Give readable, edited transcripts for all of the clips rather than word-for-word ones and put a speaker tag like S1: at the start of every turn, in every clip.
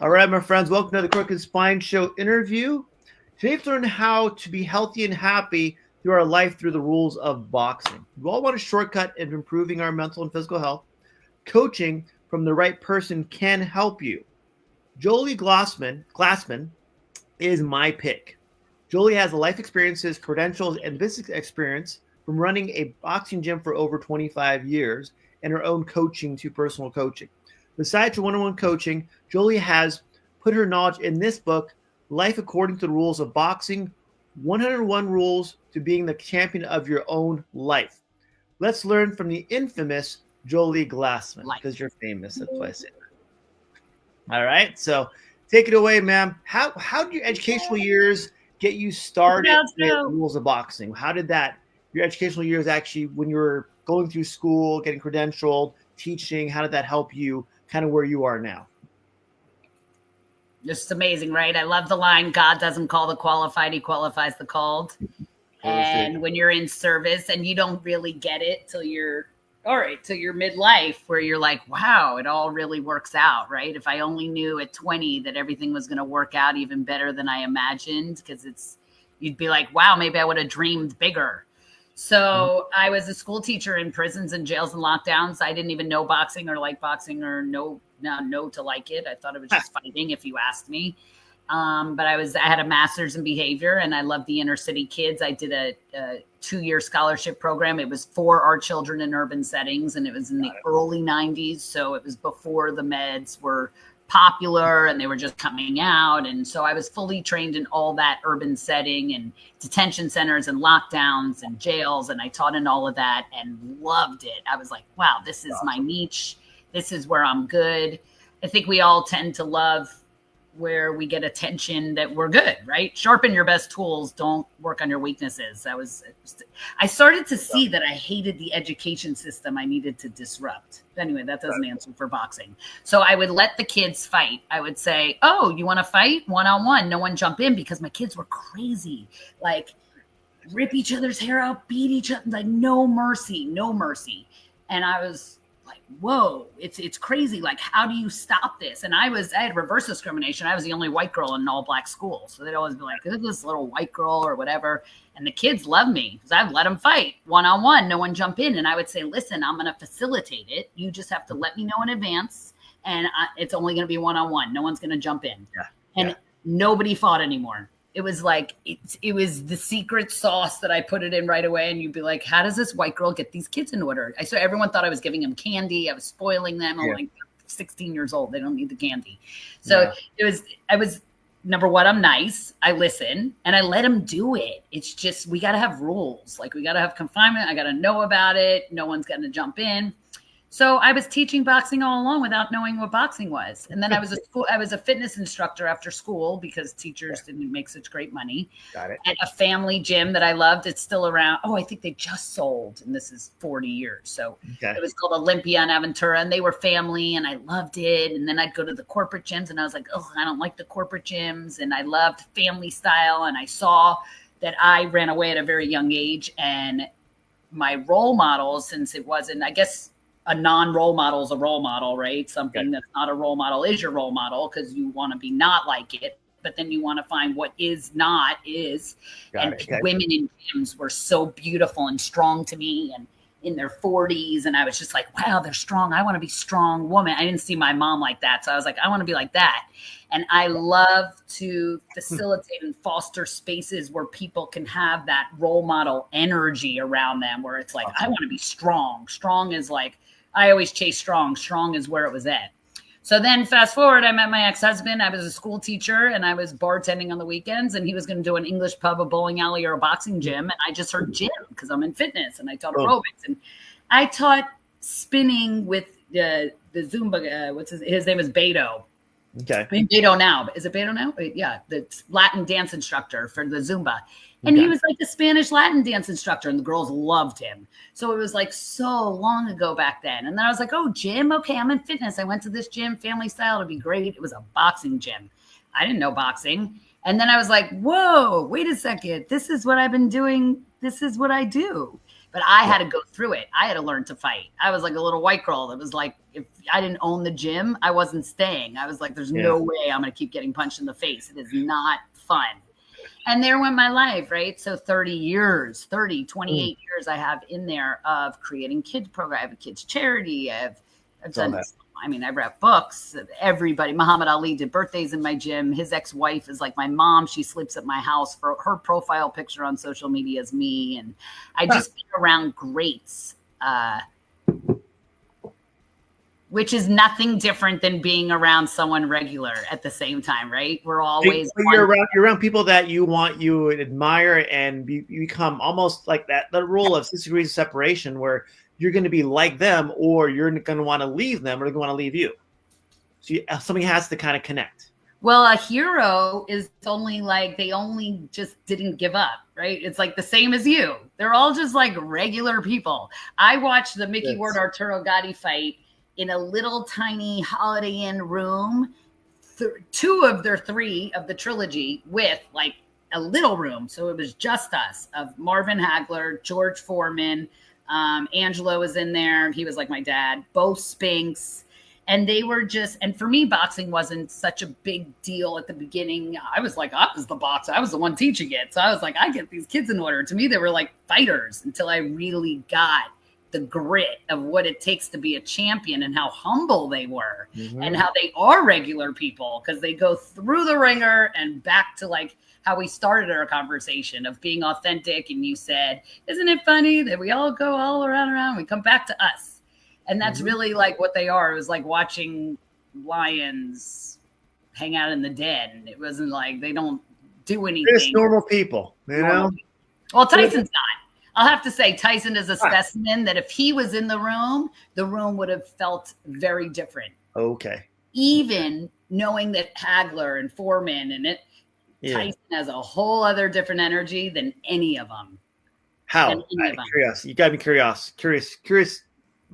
S1: All right, my friends, welcome to the Crooked Spine Show interview. Today, we've learned how to be healthy and happy through our life through the rules of boxing. We all want a shortcut in improving our mental and physical health. Coaching from the right person can help you. Jolie Glassman is my pick. Jolie has life experiences, credentials, and business experience from running a boxing gym for over 25 years and her own coaching to personal coaching. Besides her one-on-one coaching, Jolie has put her knowledge in this book, Life According to the Rules of Boxing, 101 Rules to Being the Champion of Your Own Life. Let's learn from the infamous Jolie Glassman, because you're famous. That's why I say that. All right, so take it away, ma'am. How did your educational years get you started with Rules of Boxing? How did your educational years actually, when you were going through school, getting credentialed, teaching, how did that help you kind of where you are now?
S2: Just amazing, right? I love the line, God doesn't call the qualified, he qualifies the called. And when you're in service and you don't really get it till you're midlife, where you're like, wow, it all really works out, right? If I only knew at 20 that everything was going to work out even better than I imagined, because you'd be like, wow, maybe I would have dreamed bigger. So I was a school teacher in prisons and jails and lockdowns. I didn't even know boxing or like boxing or know to like it. I thought it was just fighting if you asked me. But I had a master's in behavior and I loved the inner city kids. I did a 2-year scholarship program. It was for our children in urban settings, and it was in the early 90s. So it was before the meds were popular and they were just coming out. And so I was fully trained in all that urban setting and detention centers and lockdowns and jails. And I taught in all of that and loved it. I was like, wow, this is my niche. This is where I'm good. I think we all tend to love where we get attention that we're good, right? Sharpen your best tools. Don't work on your weaknesses. I started to see that I hated the education system I needed to disrupt. Anyway, that doesn't answer for boxing. So I would let the kids fight. I would say, oh, you want to fight? One-on-one. No one jump in, because my kids were crazy. Like, rip each other's hair out, beat each other, like no mercy. And I was like, whoa, it's crazy. Like, how do you stop this? And I had reverse discrimination. I was the only white girl in an all black school. So they'd always be like, who's this little white girl or whatever? And the kids love me because I'd let them fight one-on-one. No one jump in. And I would say, listen, I'm going to facilitate it. You just have to let me know in advance. And it's only going to be one-on-one. No one's going to jump in. And nobody fought anymore. It was like, it was the secret sauce that I put it in right away. And you'd be like, how does this white girl get these kids in order? So everyone thought I was giving them candy. I was spoiling them. I'm like 16 years old. They don't need the candy. So I was, number one, I'm nice. I listen and I let them do it. It's just, we got to have rules. Like, we got to have confinement. I got to know about it. No one's going to jump in. So I was teaching boxing all along without knowing what boxing was. And then I was a fitness instructor after school because teachers didn't make such great money.
S1: Got it.
S2: At a family gym that I loved. It's still around. Oh, I think they just sold, and this is 40 years. So it was called Olympia in Aventura, and they were family, and I loved it. And then I'd go to the corporate gyms, and I was like, oh, I don't like the corporate gyms. And I loved family style. And I saw that I ran away at a very young age. And my role model, since it wasn't, I guess, a non-role model is a role model, right? Something that's not a role model is your role model, because you want to be not like it, but then you want to find what is not is. Women in gyms were so beautiful and strong to me, and in their 40s. And I was just like, wow, they're strong. I want to be strong woman. I didn't see my mom like that. So I was like, I want to be like that. And I love to facilitate and foster spaces where people can have that role model energy around them, where it's like, I want to be strong. Strong is like, I always chase strong. Strong is where it was at. So then fast forward, I met my ex-husband. I was a school teacher and I was bartending on the weekends, and he was going to do an English pub, a bowling alley, or a boxing gym. And I just heard gym because I'm in fitness, and I taught aerobics, and I taught spinning with the Zumba. His name is Beto.
S1: Okay.
S2: I mean, Beto now. Is it Beto now? Yeah. The Latin dance instructor for the Zumba. And he was like a Spanish Latin dance instructor, and the girls loved him. So it was like so long ago back then. And then I was like, oh, gym. Okay, I'm in fitness. I went to this gym, family style. It'll be great. It was a boxing gym. I didn't know boxing. And then I was like, whoa, wait a second. This is what I've been doing. This is what I do. but I had to go through it. I had to learn to fight. I was like a little white girl that was like, if I didn't own the gym, I wasn't staying. I was like, there's no way I'm going to keep getting punched in the face. It is not fun. And there went my life, right? So 28 years I have in there of creating kids program. I have a kids charity. I've done, I've read books. Everybody, Muhammad Ali did birthdays in my gym. His ex-wife is like my mom. She sleeps at my house. For her profile picture on social media is me. And I just been around greats, which is nothing different than being around someone regular at the same time, right? We're always
S1: you're around people that you admire, and you become almost like that. The rule of 6 degrees of separation, where you're going to be like them, or you're going to want to leave them, or they're going to want to leave you. So something has to kind of connect.
S2: Well, a hero is only like, they only just didn't give up, right? It's like the same as you. They're all just like regular people. I watched the Mickey Ward Arturo Gatti fight in a little tiny Holiday Inn room, 2 of their 3 of the trilogy, with like a little room. So it was just us, of Marvin Hagler, George Foreman, Angelo was in there. He was like my dad, Bo Spinks. And they were just, and for me, boxing wasn't such a big deal at the beginning. I was like, I was the boxer. I was the one teaching it. So I was like, I get these kids in order. To me, they were like fighters, until I really got the grit of what it takes to be a champion, and how humble they were, and how they are regular people, because they go through the ringer and back to like how we started our conversation of being authentic. And you said, isn't it funny that we all go all around, we come back to us. And that's really like what they are. It was like watching lions hang out in the den. It wasn't like they don't do anything.
S1: They're just normal people, you know?
S2: Well, Tyson's not. I'll have to say Tyson is a specimen that if he was in the room would have felt very different.
S1: Okay.
S2: Even knowing that Hagler and Foreman and Tyson has a whole other different energy than any of them.
S1: How? Curious. You got me curious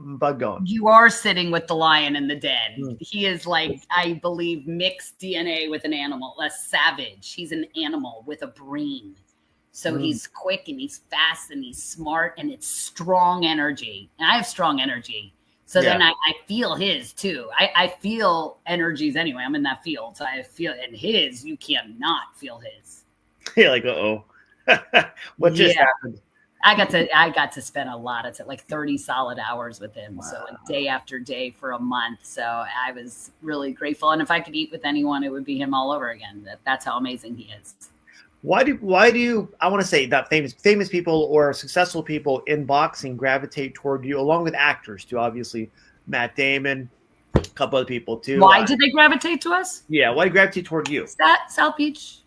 S1: bug going.
S2: You are sitting with the lion in the den. He is like, I believe, mixed DNA with an animal, a savage. He's an animal with a brain. So he's quick and he's fast and he's smart, and it's strong energy. And I have strong energy. So then I feel his too. I feel energies anyway. I'm in that field. So I feel, and his, you cannot feel his.
S1: You're like, what just happened?
S2: I got to spend a lot of time, like 30 solid hours with him. Wow. So like day after day for a month. So I was really grateful. And if I could eat with anyone, it would be him all over again. That's how amazing he is.
S1: Why do you, I want to say that famous people or successful people in boxing gravitate toward you, along with actors too? Obviously, Matt Damon, a couple other people too.
S2: Why did they gravitate to us?
S1: Yeah, why gravitate toward you?
S2: Is that South Beach?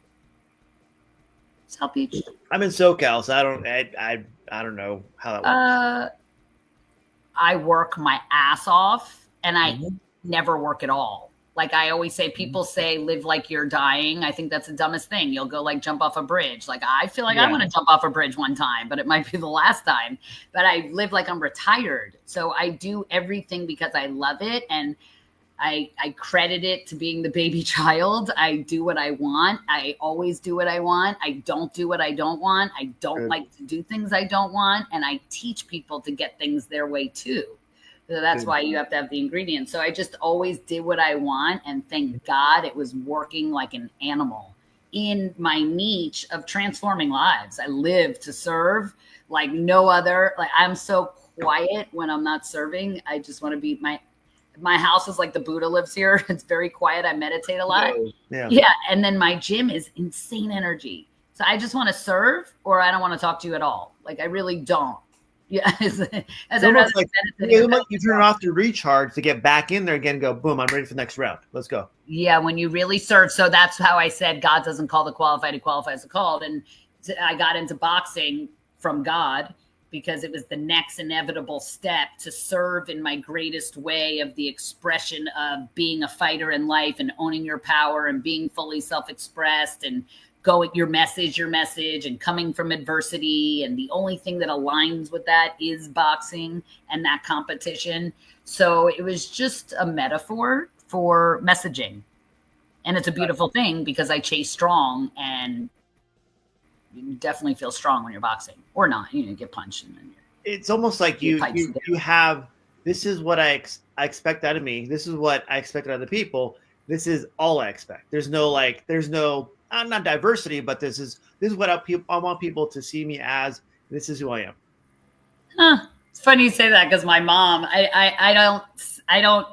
S2: South Beach.
S1: I'm in SoCal, so I don't know how that works.
S2: I work my ass off, and I never work at all. Like I always say, people say, live like you're dying. I think that's the dumbest thing. You'll go like jump off a bridge. Like I feel like I want to jump off a bridge one time, but it might be the last time. But I live like I'm retired. So I do everything because I love it. And I credit it to being the baby child. I do what I want. I always do what I want. I don't do what I don't want. I don't like to do things I don't want. And I teach people to get things their way too. So that's why you have to have the ingredients. So I just always did what I want. And thank God it was working like an animal in my niche of transforming lives. I live to serve like no other. Like I'm so quiet when I'm not serving. I just want to be my house is like the Buddha lives here. It's very quiet. I meditate a lot. Yeah. And then my gym is insane energy. So I just want to serve, or I don't want to talk to you at all. Like I really don't. Yeah. As
S1: almost like you turn it off to recharge to get back in there again and go, boom, I'm ready for the next round. Let's go.
S2: Yeah. When you really serve. So that's how I said God doesn't call the qualified, he qualifies the called. And I got into boxing from God because it was the next inevitable step to serve in my greatest way of the expression of being a fighter in life and owning your power and being fully self-expressed and go at your message and coming from adversity. And the only thing that aligns with that is boxing and that competition. So it was just a metaphor for messaging. And it's a beautiful thing because I chase strong, and you definitely feel strong when you're boxing, or not. You get punched and then
S1: it's almost like you have, this is what I expect out of me. This is what I expect out of the people. This is all I expect. There's no not diversity, but this is what I want people to see me as. This is who I am.
S2: Huh. It's funny you say that, because my mom, I don't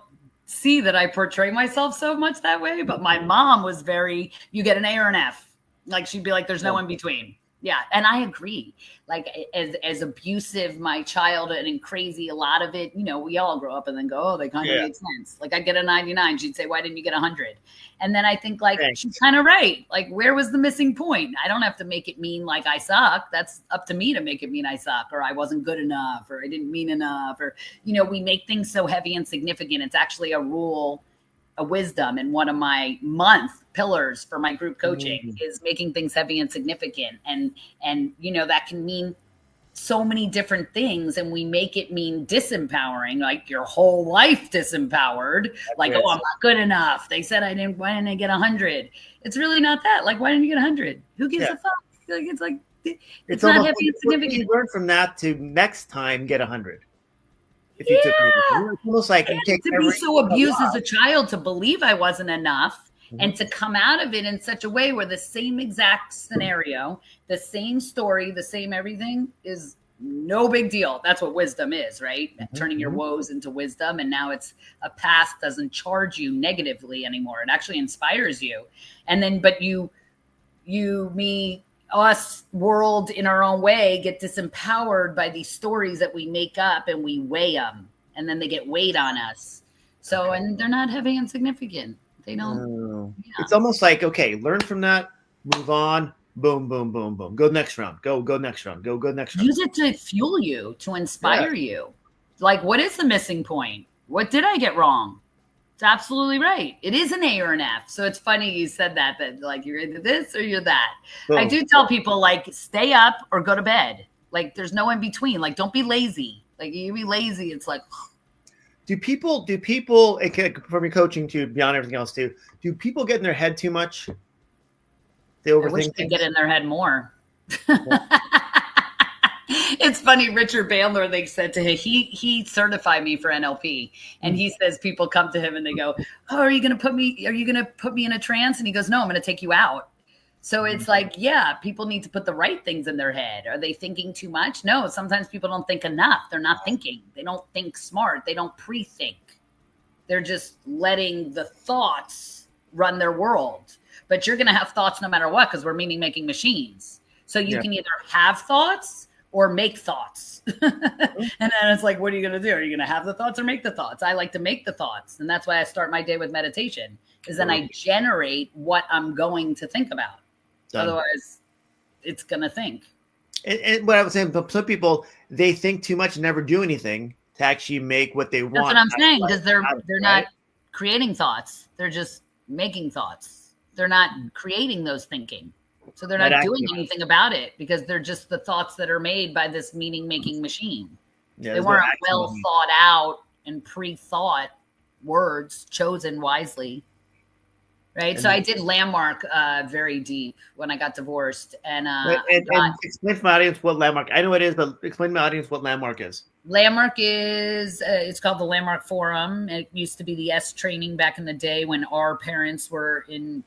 S2: see that I portray myself so much that way, but my mom was very, you get an A or an F. Like, she'd be like, there's no in between. Yeah. And I agree. Like, as abusive my childhood and crazy, a lot of it, we all grow up and then go, oh, they kind of make sense. Like, I get a 99. She'd say, why didn't you get 100? And then I think, like, she's kind of right. Like, where was the missing point? I don't have to make it mean like I suck. That's up to me to make it mean I suck, or I wasn't good enough, or I didn't mean enough, or, we make things so heavy and significant. It's actually a rule, a wisdom, and one of my month pillars for my group coaching is making things heavy and significant. And that can mean so many different things, and we make it mean disempowering, like your whole life disempowered. Like, oh, I'm not good enough. They said why didn't I get 100? It's really not that. Like, why didn't you get 100? Who gives a fuck? Like, it's not heavy and significant.
S1: You learn from that to next time get 100. If you took it, it's almost like you take
S2: to be so abused as a child, to believe I wasn't enough, and to come out of it in such a way where the same exact scenario, the same story, the same everything is no big deal. That's what wisdom is, right? Turning your woes into wisdom. And now it's a past doesn't charge you negatively anymore. It actually inspires you. And then, but me, us, world in our own way get disempowered by these stories that we make up, and we weigh them, and then they get weighed on us. So, and they're not heavy and significant. They don't.
S1: It's almost like, okay, learn from that, move on, boom, boom, boom, boom. Go next round. Go next round. Go next round.
S2: Use it to fuel you, to inspire you. Like, what is the missing point? What did I get wrong? It's absolutely right. It is an A or an F. So it's funny you said that like, you're either this or you're that. Boom. I do tell people, like, stay up or go to bed. Like, there's no in between. Like, don't be lazy. Like, you be lazy, it's like.
S1: Do people, from your coaching to beyond everything else too, do people get in their head too much? They overthink.
S2: I wish they get in their head more. It's funny, Richard Bandler, they said to him, he certified me for NLP. And he says people come to him and they go, oh, are you going to put me in a trance? And he goes, no, I'm going to take you out. So it's like, yeah, people need to put the right things in their head. Are they thinking too much? No, sometimes people don't think enough. They're not thinking. They don't think smart. They don't pre-think. They're just letting the thoughts run their world. But you're going to have thoughts no matter what, because we're meaning-making machines. So you can either have thoughts or make thoughts. And then it's like, what are you going to do? Are you going to have the thoughts or make the thoughts? I like to make the thoughts. And that's why I start my day with meditation, is then I generate what I'm going to think about. Otherwise, it's going to think.
S1: And what I was saying, some people, they think too much and never do anything to actually make what they want.
S2: That's what I'm saying, because they're not creating thoughts. They're just making thoughts. They're not creating those thinking. So they're not doing anything about it, because they're just the thoughts that are made by this meaning-making machine. They weren't well thought out and pre-thought words chosen wisely. Right. So I did Landmark very deep when I got divorced. And
S1: explain to my audience what Landmark, I know it is, but explain to my audience what Landmark is.
S2: Landmark is, it's called the Landmark Forum. It used to be the S training back in the day when our parents were in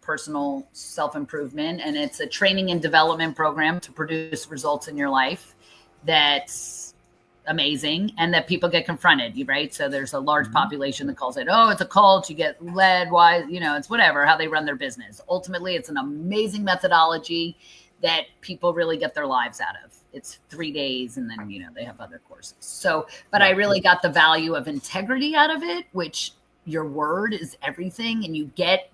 S2: personal self-improvement. And it's a training and development program to produce results in your life that's amazing, and that people get confronted, right? So there's a large population that calls it, oh, it's a cult, you get led, why, it's whatever, how they run their business. Ultimately, it's an amazing methodology that people really get their lives out of. It's 3 days, and then, they have other courses. So, but I really got the value of integrity out of it, which your word is everything, and you get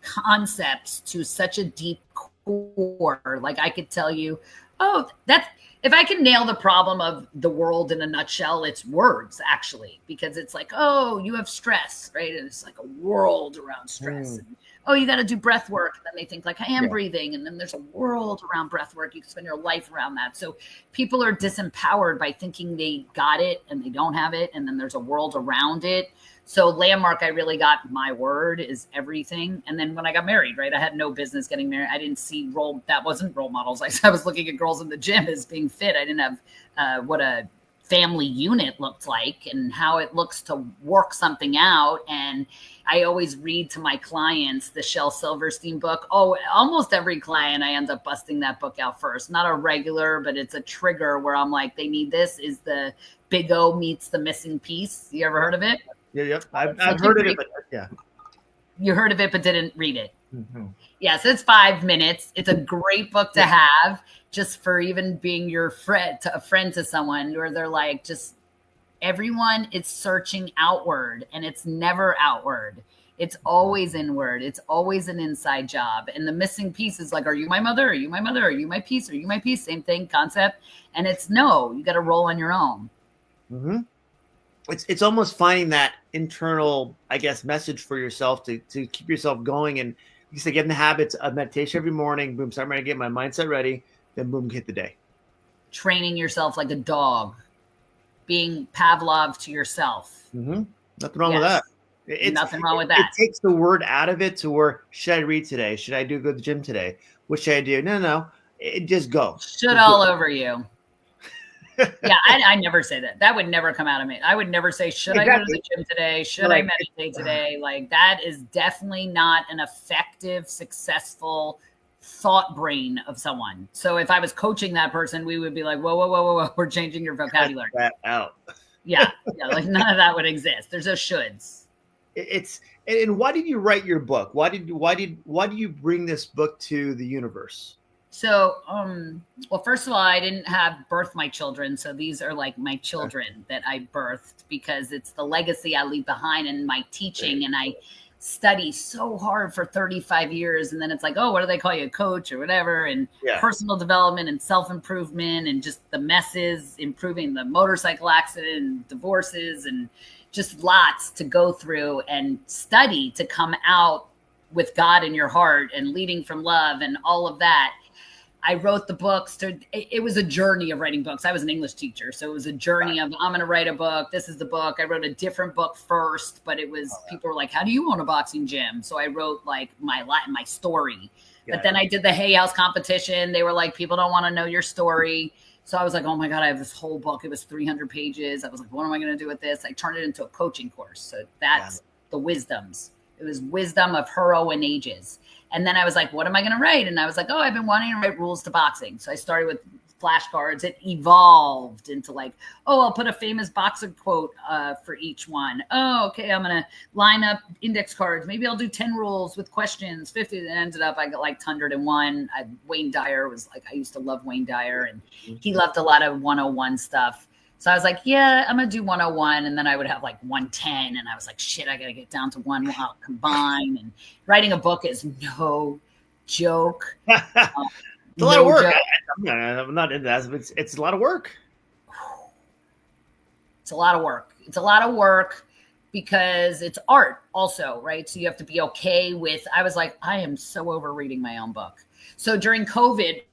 S2: concepts to such a deep core. Like, I could tell you, oh, if I can nail the problem of the world in a nutshell, it's words, actually, because it's like, oh, you have stress, right? And it's like a world around stress. And, oh, you got to do breath work. And then they think like, I am breathing. And then there's a world around breath work. You can spend your life around that. So people are disempowered by thinking they got it and they don't have it. And then there's a world around it. So Landmark, I really got my word is everything. And then when I got married, right, I had no business getting married. I didn't see that wasn't role models. I was looking at girls in the gym as being fit. I didn't have what a family unit looked like and how it looks to work something out. And I always read to my clients the Shel Silverstein book. Oh, almost every client, I end up busting that book out first. Not a regular, but it's a trigger where I'm like, they need this. Is the Big O meets the missing piece. You ever heard of it?
S1: Yeah, yep. I've heard of it, but yeah.
S2: You heard of it, but didn't read it.
S1: Mm-hmm.
S2: Yes, it's 5 minutes. It's a great book to have just for even being your friend, a friend to someone where they're like, just everyone is searching outward and it's never outward. It's always inward. It's always an inside job. And the missing piece is like, are you my mother? Are you my mother? Are you my piece? Are you my piece? Same thing, concept. And it's no, you got to roll on your own.
S1: Mm-hmm. It's almost finding that internal, I guess, message for yourself to keep yourself going. And you say, get in the habits of meditation every morning. Boom, start ready to get my mindset ready. Then boom, hit the day.
S2: Training yourself like a dog, being Pavlov to yourself.
S1: Mm-hmm. Nothing wrong with that.
S2: Nothing wrong with that.
S1: It takes the word out of it to where, should I read today? Should I go to the gym today? What should I do? No. It just go.
S2: Should all over you. Yeah, I never say that. That would never come out of me. I would never say, should I go to the gym today? Should I meditate today? Like, that is definitely not an effective, successful thought brain of someone. So if I was coaching that person, we would be like, whoa, we're changing your vocabulary.
S1: Cut that out.
S2: Yeah, like none of that would exist. There's no shoulds.
S1: And why did you write your book? Why do you bring this book to the universe?
S2: So, well, first of all, I didn't birth my children. So these are like my children that I birthed because it's the legacy I leave behind in my teaching. And I study so hard for 35 years. And then it's like, oh, what do they call you? A coach or whatever. And personal development and self-improvement and just the messes, improving the motorcycle accident and divorces and just lots to go through and study to come out with God in your heart and leading from love and all of that. I wrote the books. It was a journey of writing books. I was an English teacher. So it was a journey of, I'm going to write a book. This is the book. I wrote a different book first, but it was, people were like, how do you own a boxing gym? So I wrote like my story. But then I did the Hay House competition. They were like, people don't want to know your story. So I was like, oh my God, I have this whole book. It was 300 pages. I was like, what am I going to do with this? I turned it into a coaching course. So that's the wisdoms. It was wisdom of heroine ages. And then I was like, what am I going to write? And I was like, oh, I've been wanting to write rules to boxing. So I started with flashcards. It evolved into like, oh, I'll put a famous boxer quote for each one. Oh, okay, I'm going to line up index cards. Maybe I'll do 10 rules with questions, 50. And ended up, I got like 101. Wayne Dyer was like, I used to love Wayne Dyer. And he loved a lot of 101 stuff. So I was like, yeah, I'm going to do 101. And then I would have like 110. And I was like, shit, I got to get down to one while combine. And writing a book is no joke.
S1: It's a lot of work. I'm not into that, but it's a lot of work.
S2: It's a lot of work. It's a lot of work because it's art also, right? So you have to be okay with, I was like, I am so over reading my own book. So during COVID,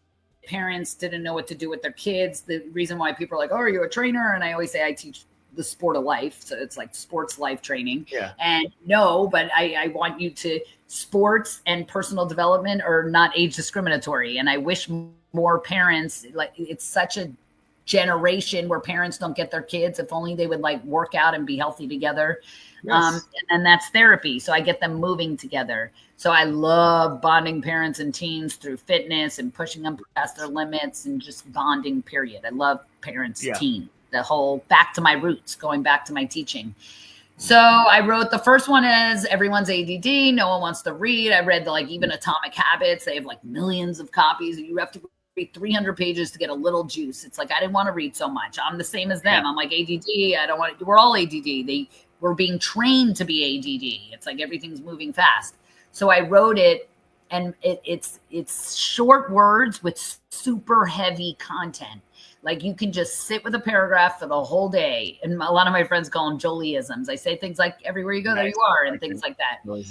S2: parents didn't know what to do with their kids. The reason why people are like, oh, are you a trainer? And I always say I teach the sport of life. So it's like sports life training. Yeah. And no, but I want you to, sports and personal development are not age discriminatory. And I wish more parents, like it's such a generation where parents don't get their kids. If only they would like work out and be healthy together. Yes. And that's therapy. So I get them moving together. So I love bonding parents and teens through fitness and pushing them past their limits and just bonding, period. I love parents, teen, the whole back to my roots, going back to my teaching. So I wrote the first one as everyone's ADD. No one wants to read. I read even Atomic Habits. They have like millions of copies. You have to read 300 pages to get a little juice. It's like, I didn't want to read so much. I'm the same as them. I'm like ADD. I don't want to, we're all ADD. We're being trained to be ADD. It's like everything's moving fast. So I wrote it, and it's short words with super heavy content. Like you can just sit with a paragraph for the whole day. And a lot of my friends call them Jolieisms. I say things like everywhere you go, there you are, and things like that. So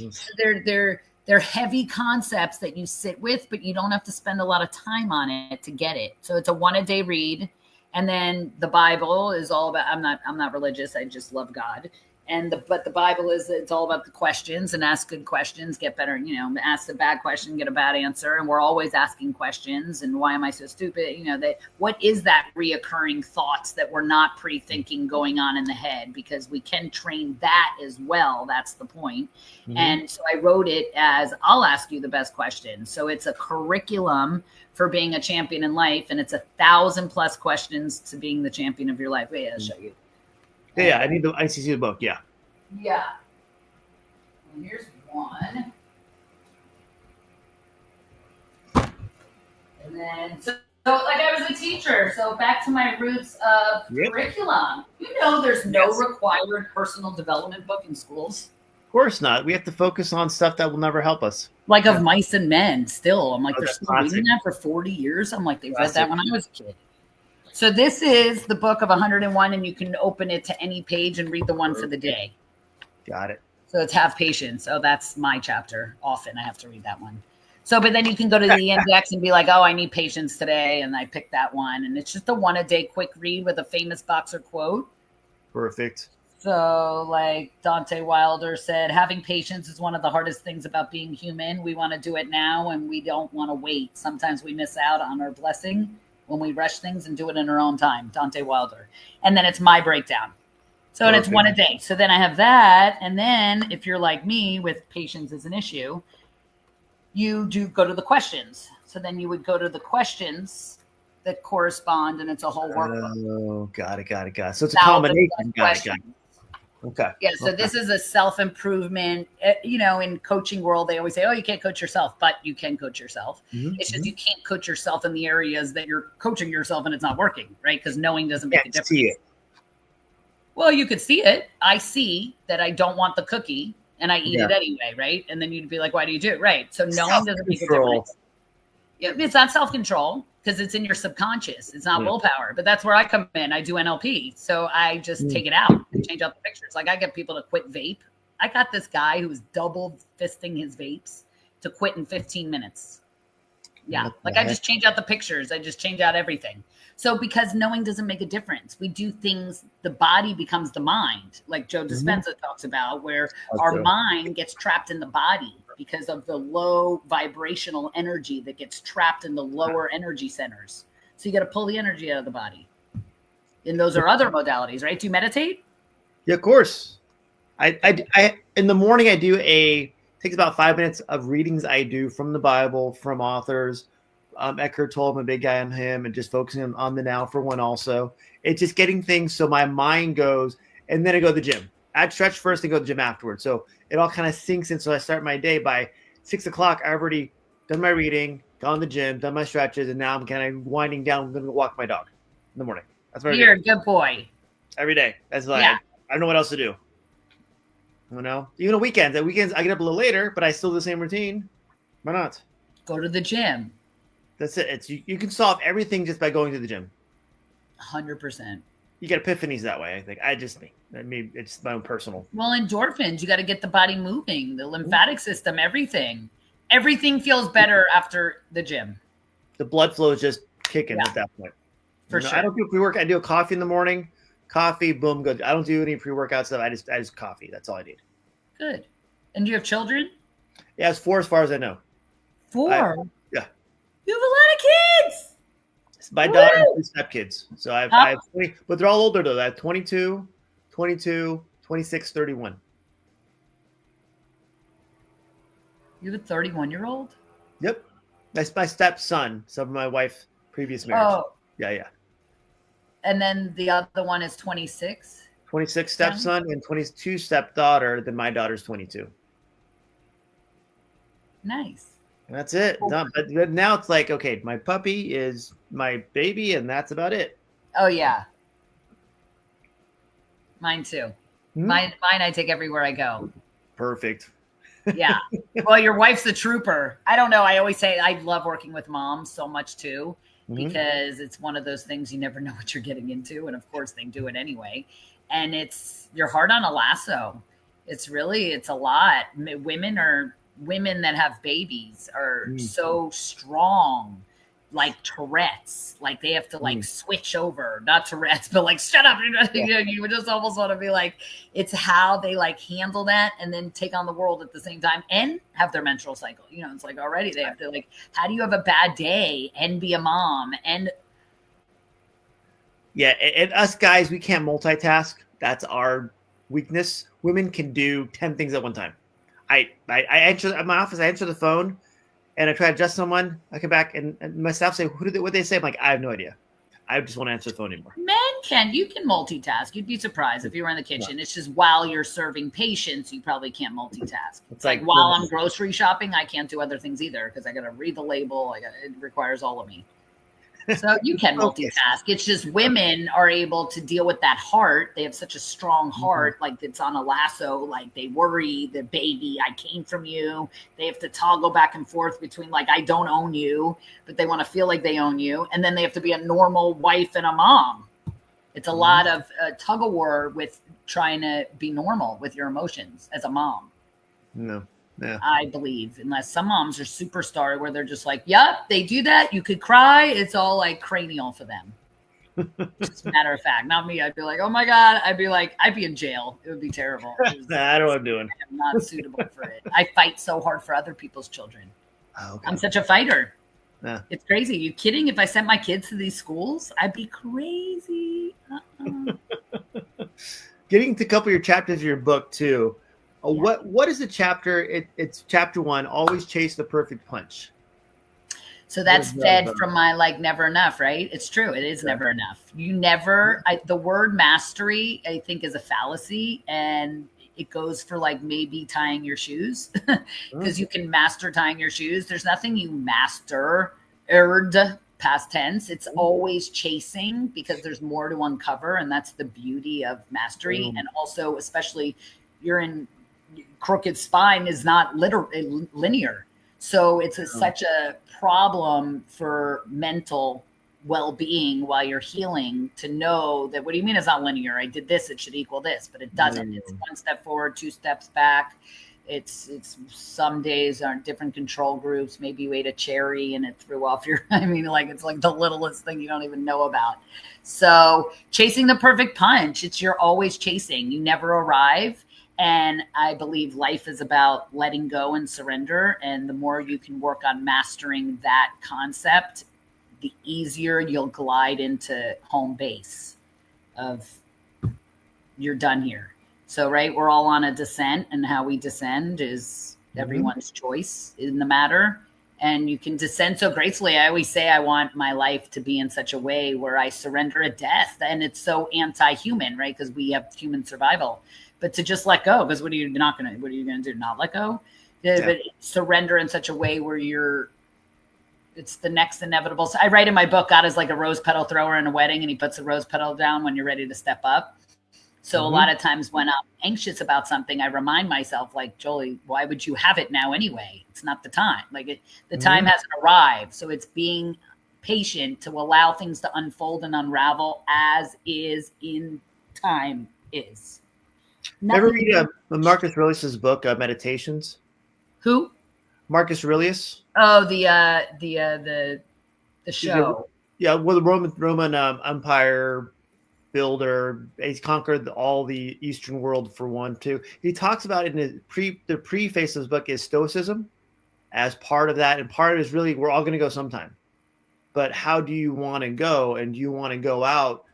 S2: they're heavy concepts that you sit with, but you don't have to spend a lot of time on it to get it. So it's a 1-a-day read. And then the Bible is all about, I'm not religious. I just love God. But the Bible it's all about the questions, and ask good questions, get better, ask a bad question, get a bad answer. And we're always asking questions. And why am I so stupid? What is that reoccurring thoughts that we're not pre-thinking going on in the head? Because we can train that as well. That's the point. Mm-hmm. And so I wrote it as, I'll ask you the best questions. So it's a curriculum for being a champion in life. And it's 1,000+ questions to being the champion of your life. Wait, I'll show you.
S1: Yeah, I need to see the book. Yeah.
S2: Yeah. And here's one. And then, so like I was a teacher. So back to my roots of curriculum. There's no required personal development book in schools.
S1: Of course not. We have to focus on stuff that will never help us.
S2: Like Of Mice and Men still. I'm like, they're still reading that for 40 years. I'm like, they read that when I was a kid. So this is the book of 101, and you can open it to any page and read the one for the day.
S1: Got it.
S2: So it's Have Patience. Oh, that's my chapter. Often I have to read that one. So, but then you can go to the index and be like, oh, I need patience today. And I pick that one. And it's just a 1-a-day quick read with a famous boxer quote.
S1: Perfect.
S2: So like Dante Wilder said, having patience is one of the hardest things about being human. We want to do it now and we don't want to wait. Sometimes we miss out on our blessing when we rush things and do it in our own time. Dante Wilder. And then it's my breakdown. So and it's 1 a day. So then I have that. And then if you're like me with patience is an issue, you do go to the questions. So then you would go to the questions that correspond, and it's a whole workbook.
S1: Oh, got it. So it's a combination. Got it. Okay.
S2: Yeah. So this is a self-improvement. In coaching world, they always say, oh, you can't coach yourself, but you can coach yourself. Mm-hmm. It's just you can't coach yourself in the areas that you're coaching yourself and it's not working, right? Because knowing doesn't make a difference. See it. Well, you could see it. I see that I don't want the cookie and I eat it anyway, right? And then you'd be like, why do you do it? Right. So knowing doesn't make a difference. Yeah, it's not self-control because it's in your subconscious. It's not willpower, but that's where I come in. I do NLP. So I just take it out and change out the pictures. Like I get people to quit vape. I got this guy who's double fisting his vapes to quit in 15 minutes. Yeah. Like I just change out the pictures. I just change out everything. So because knowing doesn't make a difference, we do things, the body becomes the mind, like Joe Dispenza talks about, where our mind gets trapped in the body because of the low vibrational energy that gets trapped in the lower energy centers. So you got to pull the energy out of the body. And those are other modalities, right? Do you meditate?
S1: Yeah, of course. I in the morning, I do takes about 5 minutes of readings I do from the Bible, from authors. Eckhart Tolle, I'm a big guy on him, and just focusing on the now for one also. It's just getting things so my mind goes, and then I go to the gym. I'd stretch first and go to the gym afterwards. So it all kind of sinks in. So I start my day by 6 o'clock. I've already done my reading, gone to the gym, done my stretches, and now I'm kind of winding down. I'm going to walk my dog in the morning. That's what I do.
S2: You're a good boy.
S1: Every day. That's like, I don't know what else to do. Even on weekends. At weekends, I get up a little later, but I still do the same routine. Why not?
S2: Go to the gym.
S1: That's it. You can solve everything just by going to the gym.
S2: 100%.
S1: You get epiphanies that way, I think. Maybe it's my own personal.
S2: Well, endorphins, you got to get the body moving, the lymphatic system, everything. Everything feels better after the gym.
S1: The blood flow is just kicking at that point.
S2: For sure.
S1: I don't do pre-workout. I do a coffee in the morning. Coffee, boom, good. I don't do any pre-workout stuff. I just coffee. That's all I need.
S2: Good. And do you have children?
S1: Yeah, it's 4 as far as I know.
S2: 4?
S1: Yeah.
S2: You have a lot of kids.
S1: My daughter and 2 stepkids. So I have 20, but they're all older though. I have 22, 22, 26, 31.
S2: You have a 31-year-old?
S1: Yep. That's my stepson. Some of my wife's previous marriage.
S2: Oh.
S1: Yeah.
S2: And then the other one is 26?
S1: 26 stepson and 22 stepdaughter. Then my daughter's 22.
S2: Nice.
S1: And that's it. Cool. But now it's like, okay, my puppy is my baby, and that's about it.
S2: Oh, yeah. Mine too. Mine I take everywhere I go.
S1: Perfect.
S2: Yeah. Well, your wife's a trooper. I don't know. I always say I love working with moms so much too, because it's one of those things you never know what you're getting into. And of course they do it anyway. And you're hard on a lasso. It's a lot. Women that have babies are so strong like Tourette's, like they have to like switch over, not Tourette's, but like shut up. You would just almost want to be like, it's how they like handle that and then take on the world at the same time and have their menstrual cycle. It's like already they have to like, how do you have a bad day and be a mom? And
S1: and us guys, we can't multitask. That's our weakness. Women can do 10 things at one time. I answer at my office, I answer the phone and I try to adjust someone. I come back and my staff say, what they say? I'm like, I have no idea. I just won't answer the phone anymore.
S2: You can multitask. You'd be surprised if you were in the kitchen. It's just while you're serving patients, you probably can't multitask. It's like while I'm grocery shopping, I can't do other things either because I got to read the label. It requires all of me. So you can multitask. It's just women are able to deal with that heart. They have such a strong heart, like it's on a lasso. Like they worry the baby, I came from you. They have to toggle back and forth between like, I don't own you, but they want to feel like they own you. And then they have to be a normal wife and a mom. It's a lot of tug of war with trying to be normal with your emotions as a mom.
S1: No. Yeah.
S2: I believe, unless some moms are superstar where they're just like, yep, they do that. You could cry. It's all like cranial for them. Just a matter of fact, not me. I'd be like, oh my God. I'd be in jail. It would be terrible.
S1: I don't know what I'm doing.
S2: I'm not suitable for it. I fight so hard for other people's children.
S1: Oh, okay.
S2: I'm such a fighter.
S1: Yeah.
S2: It's crazy. Are you kidding? If I sent my kids to these schools, I'd be crazy.
S1: Getting to a couple of your chapters of your book too. What is the chapter? It's chapter 1. Always chase the perfect punch.
S2: So that's fed from my like never enough, right? It's true. It is never enough. You never. The word mastery, I think, is a fallacy, and it goes for like maybe tying your shoes because you can master tying your shoes. There's nothing you master. Past tense. It's always chasing because there's more to uncover, and that's the beauty of mastery. And also, especially, you're in crooked spine is not linear. So it's such a problem for mental well-being while you're healing to know that, what do you mean it's not linear? I did this, it should equal this, but it doesn't. It's one step forward, 2 steps back. It's some days aren't different control groups. Maybe you ate a cherry and it threw off your, it's like the littlest thing you don't even know about. So chasing the perfect punch, you're always chasing. You never arrive. And I believe life is about letting go and surrender. And the more you can work on mastering that concept, the easier you'll glide into home base of you're done here. So, right, we're all on a descent, and how we descend is everyone's choice in the matter. And you can descend so gracefully. I always say I want my life to be in such a way where I surrender at death. And it's so anti-human, right? Because we have human survival. But to just let go, because what are you going to do? Not let go? Yeah. But surrender in such a way where it's the next inevitable. So I write in my book, God is like a rose petal thrower in a wedding, and he puts a rose petal down when you're ready to step up. So a lot of times when I'm anxious about something, I remind myself, like, Jolie, why would you have it now anyway? It's not the time. The time hasn't arrived. So it's being patient to allow things to unfold and unravel as is in time is.
S1: Ever read Marcus Aurelius's book, Meditations?
S2: Who?
S1: Marcus Aurelius.
S2: Oh, the show.
S1: Yeah, well, the Roman Empire builder. He's conquered all the Eastern world for one, too. He talks about it in the preface of his book is Stoicism as part of that. And part of it is really, we're all going to go sometime. But how do you want to go? And do you want to go out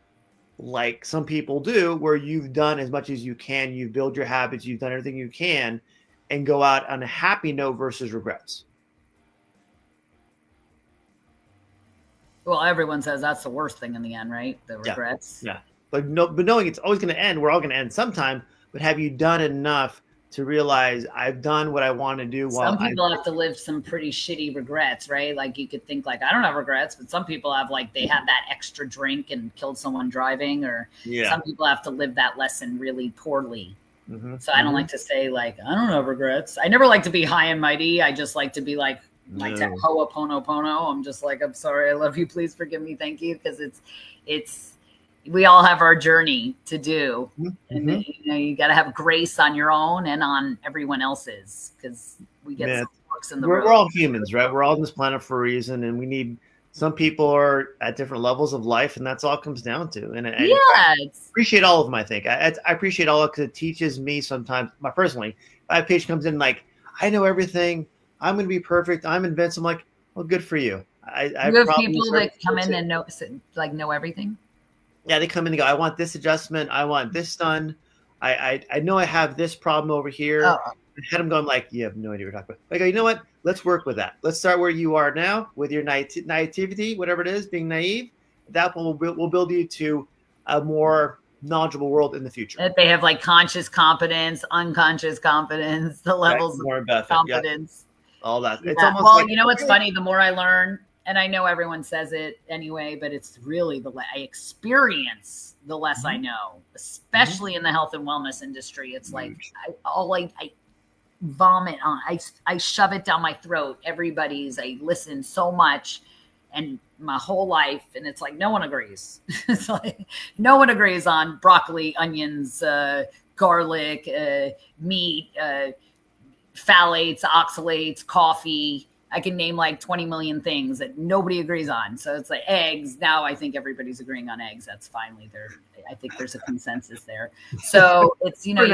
S1: like some people do, where you've done as much as you can, you've built your habits, you've done everything you can, and go out on a happy note versus regrets?
S2: Well, everyone says that's the worst thing in the end, right? The regrets.
S1: Yeah. But knowing it's always going to end, we're all going to end sometime. But have you done enough to realize I've done what I want to do?
S2: Some people have to live some pretty shitty regrets, right? Like you could think like, I don't have regrets, but some people have they had that extra drink and killed someone driving, or some people have to live that lesson really poorly. So I don't like to say I don't have regrets. I never like to be high and mighty. I just like to be Ho'oponopono. I'm just I'm sorry. I love you. Please forgive me. Thank you. Because we all have our journey to do. And you got to have grace on your own and on everyone else's, because we get some forks in the road.
S1: We're all humans, right? We're all on this planet for a reason, and we need some people are at different levels of life, and that's all it comes down to. And
S2: Yeah,
S1: appreciate all of them. I think I appreciate all of it because it teaches me sometimes. Personally, if a patient comes in like, I know everything, I'm going to be perfect, I'm invincible. I'm like, well, good for you. I
S2: you have
S1: probably
S2: people that come in and know everything.
S1: Yeah, they come in and go, I want this adjustment, I want this done. I know I have this problem over here.
S2: Oh,
S1: I had them going like, you have no idea what you're talking about. I go, you know what? Let's work with that. Let's start where you are now with your naivety, whatever it is, being naive. That will build you to a more knowledgeable world in the future.
S2: that they have like conscious competence, unconscious competence, the levels of competence.
S1: Yeah. All that.
S2: Yeah.
S1: It's almost
S2: well,
S1: like,
S2: you know what's funny? The more I learn, and I know everyone says it anyway, but it's really I experience, the less I know, especially in the health and wellness industry. It's like I vomit on. I shove it down my throat. I listen so much, and my whole life, and it's like no one agrees. It's like no one agrees on broccoli, onions, garlic, meat, phthalates, oxalates, coffee. I can name like 20 million things that nobody agrees on. So it's like eggs. Now I think everybody's agreeing on eggs. That's finally there. I think there's a consensus there. So it's, you know,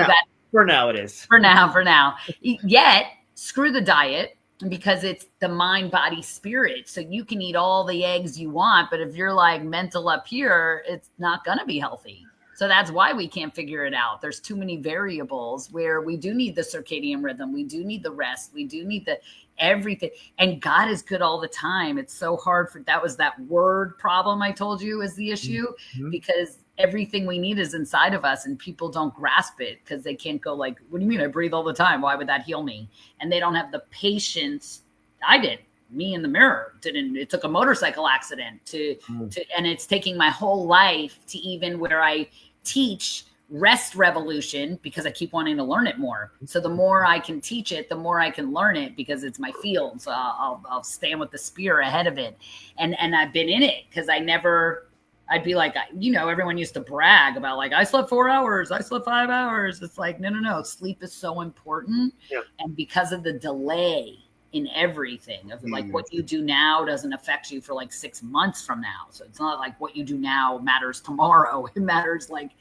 S1: for now it is.
S2: For now. Yet, screw the diet, because it's the mind, body, spirit. So you can eat all the eggs you want, but if you're like mental up here, it's not going to be healthy. So that's why we can't figure it out. There's too many variables where we do need the circadian rhythm. We do need the rest. We do need the everything. And God is good all the time. It's so hard that was that word problem I told you is the issue, because everything we need is inside of us, and people don't grasp it because they can't go like, what do you mean? I breathe all the time. Why would that heal me? And they don't have the patience. I did. Me in the mirror didn't. It took a motorcycle accident and it's taking my whole life to even where I teach rest revolution, because I keep wanting to learn it more. So the more I can teach it, the more I can learn it, because it's my field. So I'll stand with the spear ahead of it. And I've been in it because I'd be like, you know, everyone used to brag about like, I slept 4 hours, I slept 5 hours. It's like, no. Sleep is so important. Yeah. And because of the delay in everything of like what you do now doesn't affect you for like 6 months from now. So it's not like what you do now matters tomorrow. It matters like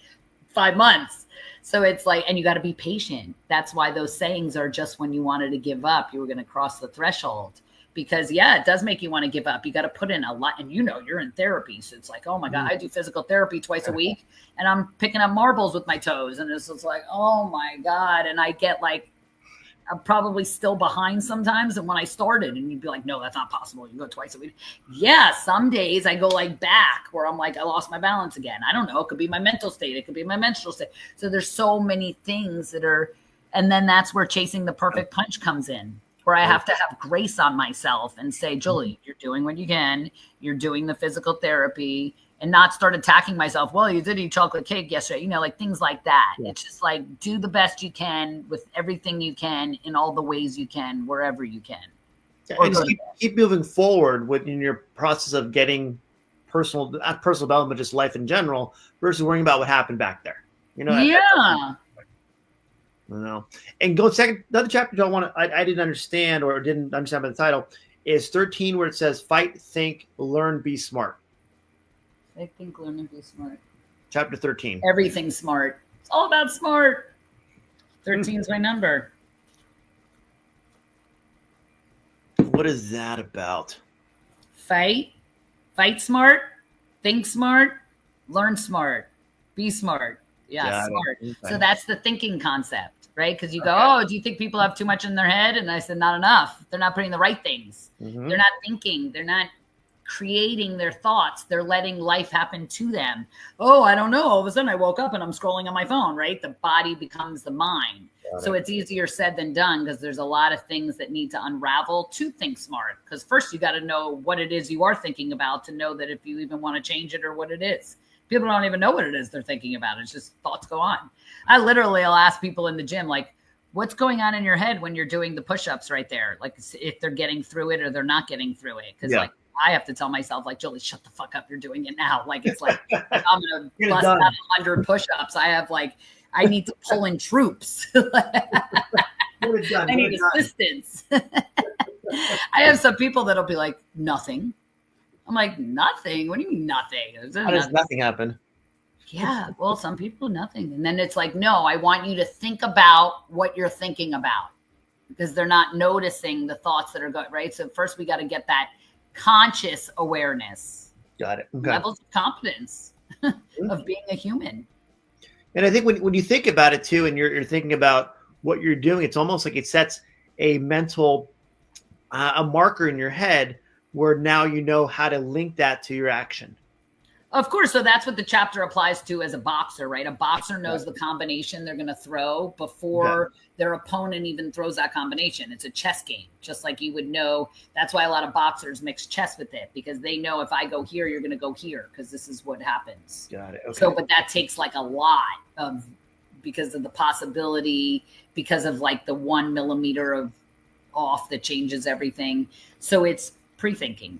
S2: 5 months. So it's like, and you got to be patient. That's why those sayings are just when you wanted to give up, you were going to cross the threshold. Because yeah, it does make you want to give up. You got to put in a lot, and you know, you're in therapy. So it's like, oh my God, I do physical therapy twice a week and I'm picking up marbles with my toes. And it's just like, oh my God. And I get like, I'm probably still behind sometimes than when I started. And you'd be like, no, that's not possible. You go twice a week. Yeah. Some days I go like back where I'm like, I lost my balance again. I don't know. It could be my mental state. It could be my menstrual state. So there's so many things that are, and then that's where chasing the perfect punch comes in, where I have to have grace on myself and say, Jolie, you're doing what you can. You're doing the physical therapy, and not start attacking myself. Well, you did eat chocolate cake yesterday, you know, like things like that. Yeah. It's just like, do the best you can with everything you can in all the ways you can, wherever you can.
S1: Yeah, and just keep moving forward in your process of getting not personal development, just life in general, versus worrying about what happened back there. You know?
S2: Yeah.
S1: No. And go second, another chapter I didn't understand or didn't understand by the title is 13, where it says fight, think, learn, be smart.
S2: I think, learn, and be smart.
S1: Chapter 13.
S2: Everything's smart. It's all about smart. 13 is my number.
S1: What is that about?
S2: Fight smart, think smart, learn smart, be smart. Yeah, smart. So that's the thinking concept, right? Because you go, oh, do you think people have too much in their head? And I said, not enough. They're not putting the right things. Mm-hmm. They're not thinking. They're not creating their thoughts. They're letting life happen to them. Oh, I don't know. All of a sudden I woke up and I'm scrolling on my phone, right? The body becomes the mind. So it's easier said than done, because there's a lot of things that need to unravel to think smart. Because first you got to know what it is you are thinking about to know that if you even want to change it or what it is. People don't even know what it is they're thinking about. It's just thoughts go on. I literally will ask people in the gym, like, what's going on in your head when you're doing the push-ups right there? Like if they're getting through it or they're not getting through it. Because like I have to tell myself, like, Jolie, shut the fuck up. You're doing it now. Like, it's like, I'm going to bust out 100 push-ups. I need to pull in troops. I need assistance. I have some people that'll be like, nothing. I'm like, nothing? What do you mean nothing?
S1: How does nothing happen?
S2: Yeah, well, some people, nothing. And then it's like, no, I want you to think about what you're thinking about, because they're not noticing the thoughts that are going, right? So first we got to get that conscious awareness.
S1: Got it. Okay.
S2: Levels of competence of being a human.
S1: And I think when you think about it too, and you're thinking about what you're doing, it's almost like it sets a mental a marker in your head where now you know how to link that to your action.
S2: Of course. So that's what the chapter applies to as a boxer, right? A boxer knows the combination they're going to throw before their opponent even throws that combination. It's a chess game, just like you would know. That's why a lot of boxers mix chess with it, because they know if I go here, you're going to go here, because this is what happens.
S1: Got it. Okay.
S2: So, but that takes like a lot of, because of the possibility, because of like the 1 millimeter of off that changes everything. So it's pre-thinking.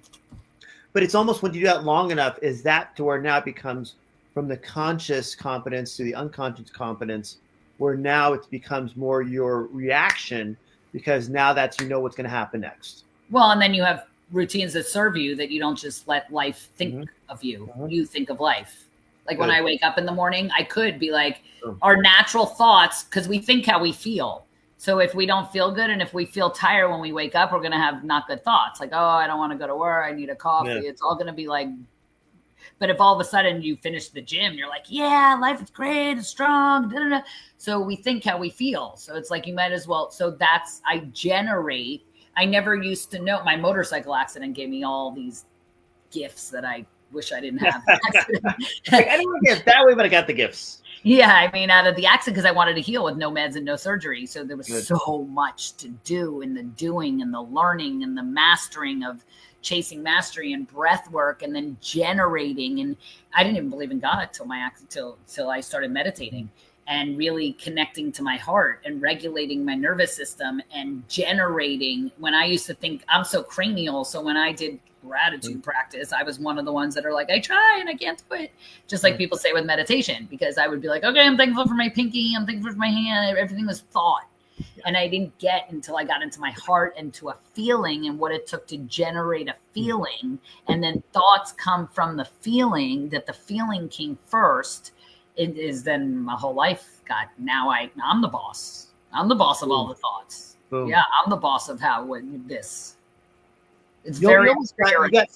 S1: But it's almost, when you do that long enough, is that to where now it becomes from the conscious competence to the unconscious competence, where now it becomes more your reaction, because now that's, you know, what's going to happen next.
S2: Well, and then you have routines that serve you, that you don't just let life think of you. You think of life. Like when I wake up in the morning, I could be like, our natural thoughts, because we think how we feel. So if we don't feel good, and if we feel tired when we wake up, we're going to have not good thoughts. Like, oh, I don't want to go to work. I need a coffee. Yeah. It's all going to be like, but if all of a sudden you finish the gym, you're like, yeah, life is great. It's strong. Da, da, da. So we think how we feel. So it's like, you might as well. So that's, I never used to know. My motorcycle accident gave me all these gifts that I wish I didn't have.
S1: I don't want to get that way, but I got the gifts.
S2: Yeah, I mean, out of the accident, because I wanted to heal with no meds and no surgery. So there was so much to do in the doing and the learning and the mastering of chasing mastery and breath work, and then generating. And I didn't even believe in God till my accident, till I started meditating and really connecting to my heart and regulating my nervous system and generating. When I used to think I'm so cranial, so when I did gratitude practice, I was one of the ones that are like, I try and I can't do it. Just like people say with meditation, because I would be like, okay, I'm thankful for my pinky, I'm thankful for my hand. Everything was thought. And I didn't get until I got into my heart and to a feeling, and what it took to generate a feeling. And then thoughts come from the feeling, that the feeling came first. It is then my whole life got, now I'm the boss. I'm the boss of all the thoughts. Yeah, I'm the boss of this. It's
S1: you got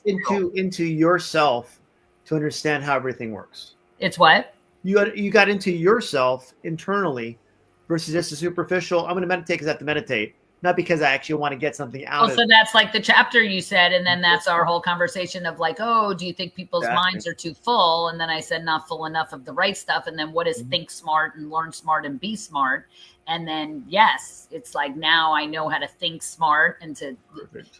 S1: into yourself to understand how everything works.
S2: It's what?
S1: You got into yourself internally versus just a superficial, I'm going to meditate because I have to meditate, not because I actually want to get something out of it.
S2: So that's like the chapter you said, and then that's our whole conversation of like, oh, do you think people's minds are too full? And then I said, not full enough of the right stuff. And then what is think smart and learn smart and be smart? And then, yes, it's like, now I know how to think smart and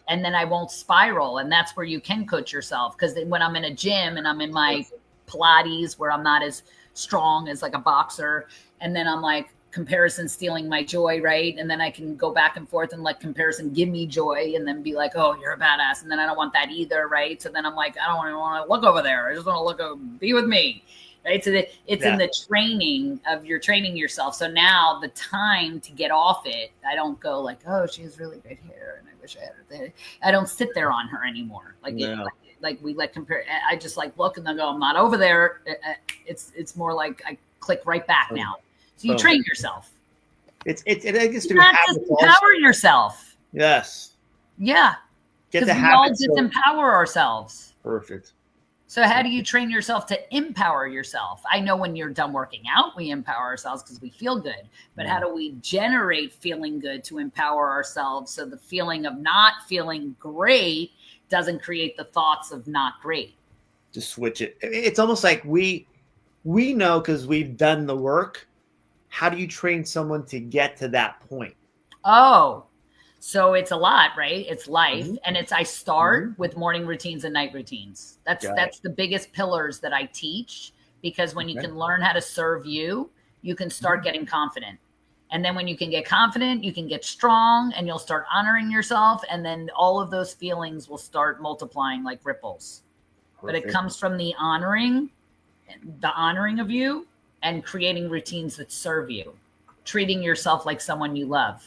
S2: and then I won't spiral. And that's where you can coach yourself. Because when I'm in a gym and I'm in my Pilates, where I'm not as strong as like a boxer, and then I'm like, comparison stealing my joy, right? And then I can go back and forth and let comparison give me joy, and then be like, oh, you're a badass. And then I don't want that either, right? So then I'm like, I don't even want to look over there. I just want to be with me. Right. So it's in the training of you're training yourself. So now the time to get off it, I don't go like, oh, she has really great hair and I wish I had her there. I don't sit there on her anymore. Like we like compare. I just like look and then go, I'm not over there. It's more like I click right back now. So you train yourself.
S1: It gets to
S2: not just empower yourself.
S1: Yes.
S2: Yeah. Because we all disempower ourselves.
S1: Perfect.
S2: So how do you train yourself to empower yourself? I know when you're done working out, we empower ourselves because we feel good. But how do we generate feeling good to empower ourselves, so the feeling of not feeling great doesn't create the thoughts of not great?
S1: To switch it. It's almost like we know, because we've done the work. How do you train someone to get to that point?
S2: Oh, so it's a lot, right? It's life. And I start with morning routines and night routines. That's the biggest pillars that I teach, because when you can learn how to serve you, you can start getting confident. And then when you can get confident, you can get strong, and you'll start honoring yourself. And then all of those feelings will start multiplying like ripples. Perfect. But it comes from the honoring of you, and creating routines that serve you, treating yourself like someone you love.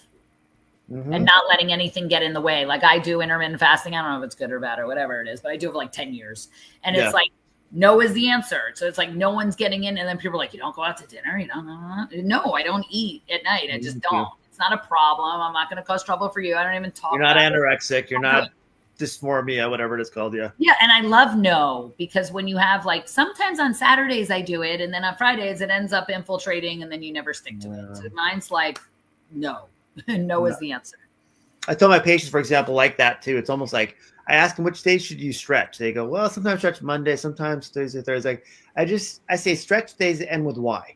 S2: and not letting anything get in the way. Like I do intermittent fasting. I don't know if it's good or bad or whatever it is, but I do it for like 10 years. And it's like, no is the answer. So it's like, no one's getting in. And then people are like, you don't go out to dinner. You don't. No, I don't eat at night. I just don't. It's not a problem. I'm not going to cause trouble for you. I don't even talk.
S1: You're not anorexic. You're not dysmorphia, whatever it is called. Yeah.
S2: Yeah. And I love no, because when you have like, sometimes on Saturdays I do it. And then on Fridays it ends up infiltrating and then you never stick to it. So mine's like, no, no is the answer.
S1: I tell my patients, for example, like that too. It's almost like I ask them, which days should you stretch? They go, well, sometimes stretch Monday, sometimes Tuesday, Thursday. I say stretch days that end with Y.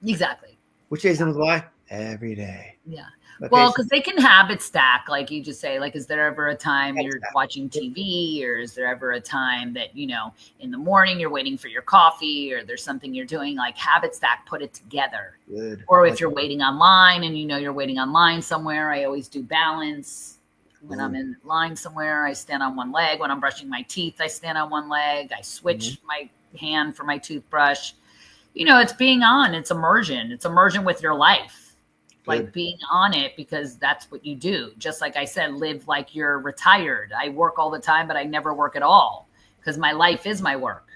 S2: Exactly.
S1: Which days end with Y? Every day.
S2: Yeah. Well, because they can habit stack, like you just say, like, is there ever a time you're watching TV, or is there ever a time that, you know, in the morning you're waiting for your coffee, or there's something you're doing, like habit stack, put it together.
S1: Good.
S2: Or if you're waiting online and you know you're waiting online somewhere, I always do balance. When I'm in line somewhere, I stand on one leg. When I'm brushing my teeth, I stand on one leg. I switch my hand for my toothbrush. You know, it's being on. It's immersion. It's immersion with your life. Like being on it, because that's what you do. Just like I said, live like you're retired. I work all the time, but I never work at all, because my life is my work.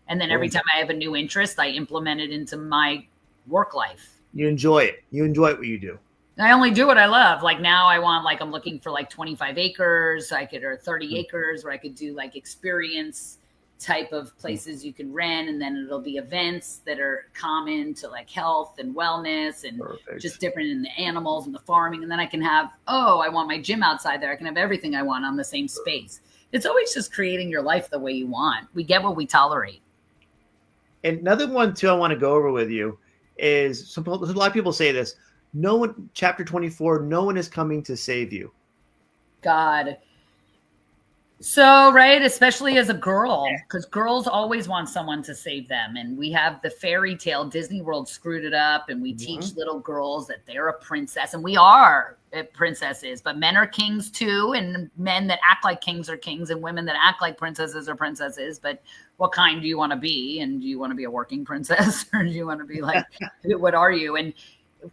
S2: And then every time I have a new interest, I implement it into my work life.
S1: You enjoy it. You enjoy what you do.
S2: I only do what I love. Like now I want, like, I'm looking for like 25 acres. Or 30 acres where I could do like experience type of places you can rent, and then it'll be events that are common to like health and wellness and just different in the animals and the farming. And then I can have, I want my gym outside there. I can have everything I want on the same space. It's always just creating your life the way you want. We get what we tolerate.
S1: And another one too I want to go over with you is, a lot of people say this, no one, chapter 24, no one is coming to save you.
S2: God. So, right, especially as a girl, because girls always want someone to save them. And we have the fairy tale. Disney World screwed it up, and we teach little girls that they're a princess, and we are princesses, but men are kings too. And men that act like kings are kings, and women that act like princesses are princesses. But what kind do you want to be? And do you want to be a working princess, or do you want to be like, what are you? And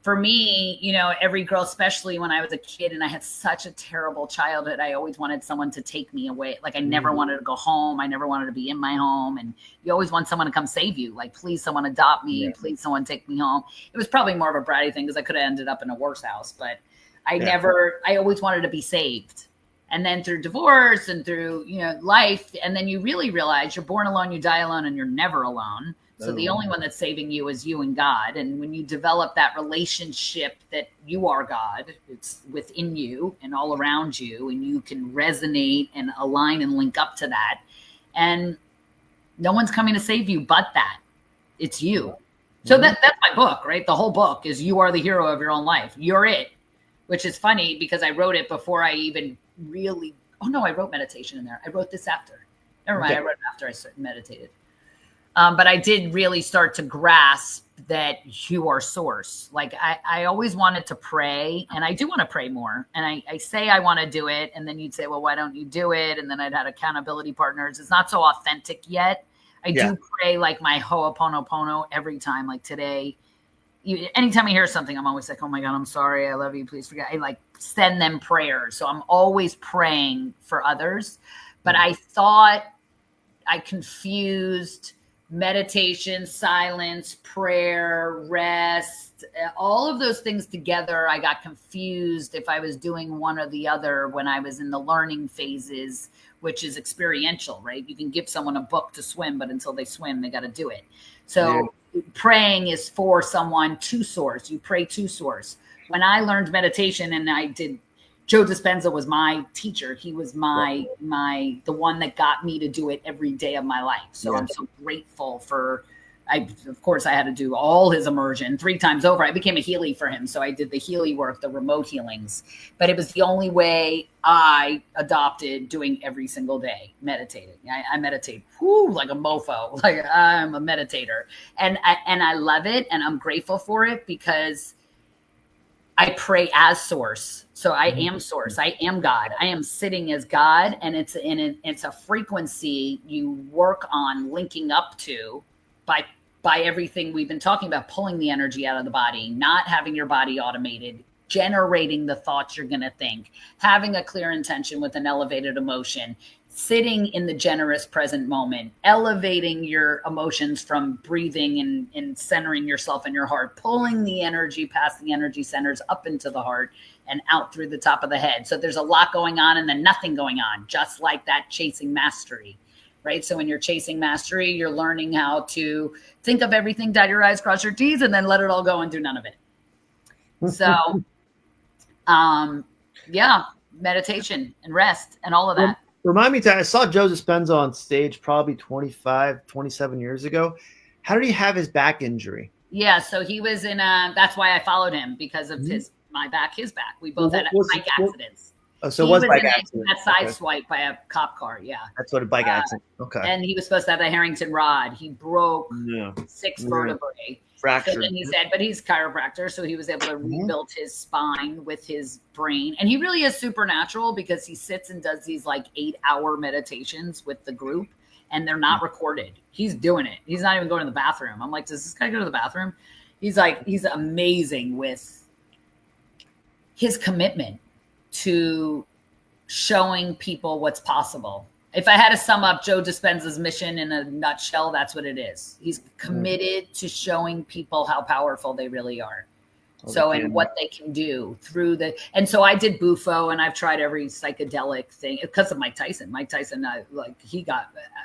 S2: for me, you know, every girl, especially when I was a kid and I had such a terrible childhood, I always wanted someone to take me away. Like I never wanted to go home. I never wanted to be in my home. And you always want someone to come save you. Like, please, someone adopt me. Yeah. Please, someone take me home. It was probably more of a bratty thing because I could have ended up in a worse house. But I always wanted to be saved. And then through divorce and through, you know, life, and then you really realize you're born alone, you die alone, and you're never alone. So the only one that's saving you is you and God. And when you develop that relationship that you are God, it's within you and all around you, and you can resonate and align and link up to that. And no one's coming to save you but that. It's you. So that's my book, right? The whole book is you are the hero of your own life. You're it, which is funny because I wrote it before I even really, I wrote meditation in there. I wrote this after. Never mind, I wrote it after I meditated. But I did really start to grasp that you are source. Like I always wanted to pray, and I do want to pray more. And I say I want to do it. And then you'd say, well, why don't you do it? And then I'd had accountability partners. It's not so authentic yet. I do pray like my Ho'oponopono every time. Like today, anytime I hear something, I'm always like, oh my God, I'm sorry. I love you. Please forget. I like send them prayers. So I'm always praying for others. But I thought I confused meditation, silence, prayer, rest, all of those things together. I got confused if I was doing one or the other when I was in the learning phases, which is experiential, right? You can give someone a book to swim, but until they swim, they got to do it. So praying is for someone to source. You pray to source. When I learned meditation and I did, Joe Dispenza was my teacher. He was the one that got me to do it every day of my life. So I'm so grateful for, of course I had to do all his immersion 3 times over. I became a Healy for him. So I did the Healy work, the remote healings, but it was the only way I adopted doing every single day, meditating. I meditate like a mofo, like I'm a meditator, and I love it. And I'm grateful for it because I pray as source. So I am source. I am God. I am sitting as God. And it's a frequency you work on linking up to by everything we've been talking about, pulling the energy out of the body, not having your body automated, generating the thoughts you're going to think, having a clear intention with an elevated emotion, sitting in the generous present moment, elevating your emotions from breathing and centering yourself in your heart, pulling the energy past the energy centers up into the heart and out through the top of the head. So there's a lot going on and then nothing going on, just like that chasing mastery, right? So when you're chasing mastery, you're learning how to think of everything, dot your I's, cross your T's, and then let it all go and do none of it. So, yeah, meditation and rest and all of that.
S1: Remind me, I saw Joe Dispenza on stage probably 25, 27 years ago. How did he have his back injury?
S2: Yeah, so he was in that's why I followed him, because of his back. We both had bike accidents.
S1: Oh, so it was bike accident.
S2: That side swipe by a cop car, yeah.
S1: That's what a bike accident. Okay.
S2: And he was supposed to have the Harrington rod. He broke 6 vertebrae.
S1: Fractured.
S2: So then he said, but he's a chiropractor, so he was able to rebuild his spine with his brain. And he really is supernatural, because he sits and does these like 8-hour meditations with the group, and they're not recorded. He's doing it. He's not even going to the bathroom. I'm like, does this guy go to the bathroom? He's amazing with his commitment to showing people what's possible. If I had to sum up Joe Dispenza's mission in a nutshell, that's what it is. He's committed to showing people how powerful they really are. And what they can do through and so I did Bufo, and I've tried every psychedelic thing because of Mike Tyson.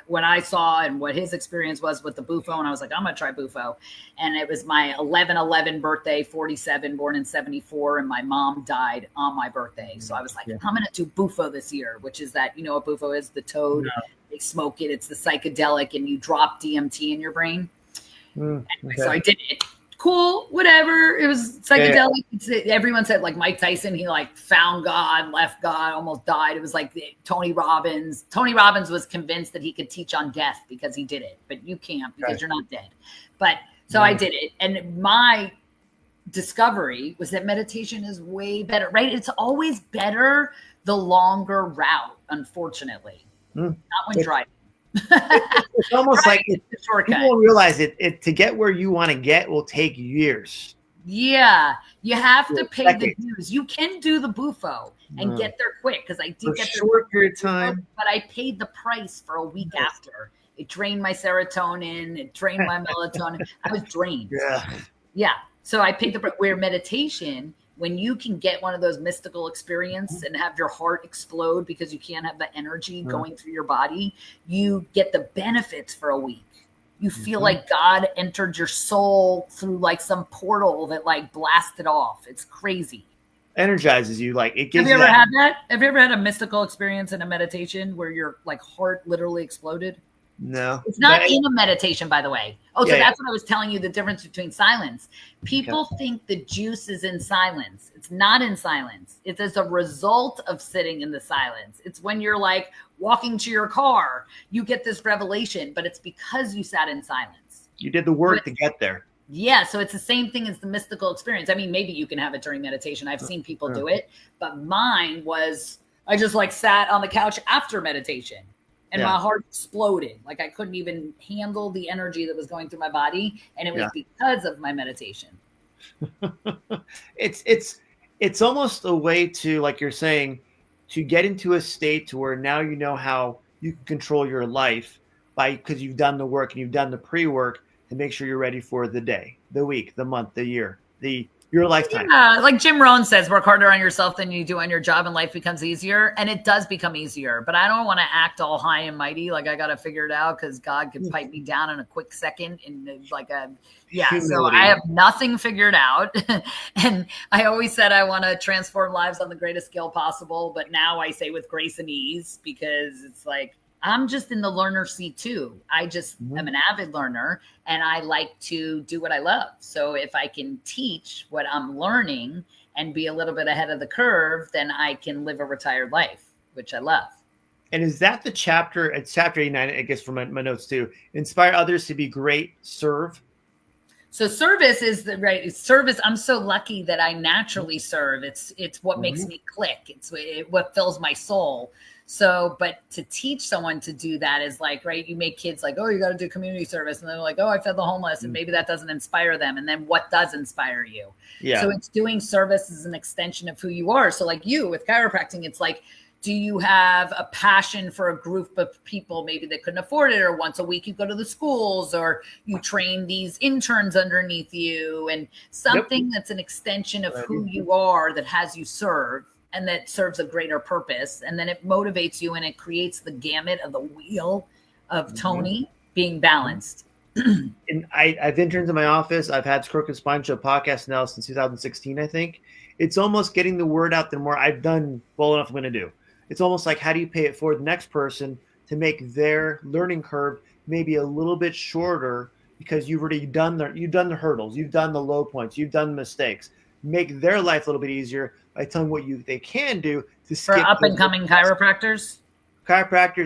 S2: When I saw and what his experience was with the Bufo, and I was like, I'm going to try Bufo. And it was my 11/11 birthday, 47, born in 74. And my mom died on my birthday. So I was like, I'm going to do Bufo this year, which is that, you know what Bufo is? The toad. No. They smoke it. It's the psychedelic, and you drop DMT in your brain. So I did it. Cool, whatever. It was psychedelic. Yeah. Everyone said like Mike Tyson, he like found God, left God, almost died. It was like Tony Robbins. Tony Robbins was convinced that he could teach on death because he did it, but you can't because you're not dead. But so I did it. And my discovery was that meditation is way better, right? It's always better the longer route, unfortunately, not when driving.
S1: It's almost like people don't realize it to get where you want to get will take years.
S2: Yeah, you have to pay the dues. You can do the Bufo and get there quick, because I did get there
S1: short period of time,
S2: but I paid the price for a week after. It drained my serotonin, it drained my melatonin. I was drained. Yeah. So I paid the price. Where meditation, when you can get one of those mystical experiences and have your heart explode because you can't have the energy going through your body, you get the benefits for a week. You feel like God entered your soul through like some portal that like blasted off. It's crazy.
S1: Energizes you. Like it gives
S2: Have you ever had that? Have you ever had a mystical experience in a meditation where your like heart literally exploded?
S1: No.
S2: It's not in a meditation, by the way. Oh, so that's what I was telling you, the difference between silence. People think the juice is in silence. It's not in silence. It's as a result of sitting in the silence. It's when you're like walking to your car, you get this revelation, but it's because you sat in silence.
S1: You did the work to get there.
S2: Yeah, so it's the same thing as the mystical experience. I mean, maybe you can have it during meditation. I've seen people do it, but mine was, I just like sat on the couch after meditation. And my heart exploded. Like I couldn't even handle the energy that was going through my body. And it was because of my meditation.
S1: It's almost a way to, like you're saying, to get into a state to where now you know how you can control your life because you've done the work and you've done the pre-work to make sure you're ready for the day, the week, the month, the year, your lifetime.
S2: Yeah, like Jim Rohn says, work harder on yourself than you do on your job and life becomes easier. And it does become easier, but I don't want to act all high and mighty. Like I got to figure it out because God can pipe me down in a quick second. And like so I have nothing figured out. And I always said I want to transform lives on the greatest scale possible. But now I say with grace and ease, because it's like, I'm just in the learner seat too. I just am an avid learner and I like to do what I love. So if I can teach what I'm learning and be a little bit ahead of the curve, then I can live a retired life, which I love.
S1: And is that the chapter? It's chapter 89, I guess, from my notes too. Inspire others to be great, serve.
S2: So service is the right service. I'm so lucky that I naturally serve. It's what makes me click. It's what fills my soul. So, but to teach someone to do that is like, right, you make kids like, oh, you got to do community service. And they're like, oh, I fed the homeless. And maybe that doesn't inspire them. And then what does inspire you?
S1: Yeah.
S2: So it's doing service as an extension of who you are. So like you with chiropractic, it's like, do you have a passion for a group of people maybe that couldn't afford it, or once a week you go to the schools, or you train these interns underneath you, and something that's an extension of who you are that has you serve and that serves a greater purpose. And then it motivates you and it creates the gamut of the wheel of Tony being balanced.
S1: And I've interned in my office. I've had Crooked Spine Show podcast now since 2016, I think. It's almost getting the word out there more. I've done well enough I'm going to do. It's almost like, how do you pay it forward the next person to make their learning curve maybe a little bit shorter, because you've already done the hurdles, you've done the low points, you've done the mistakes. Make their life a little bit easier by telling what they can do to skip
S2: for up and coming chiropractors,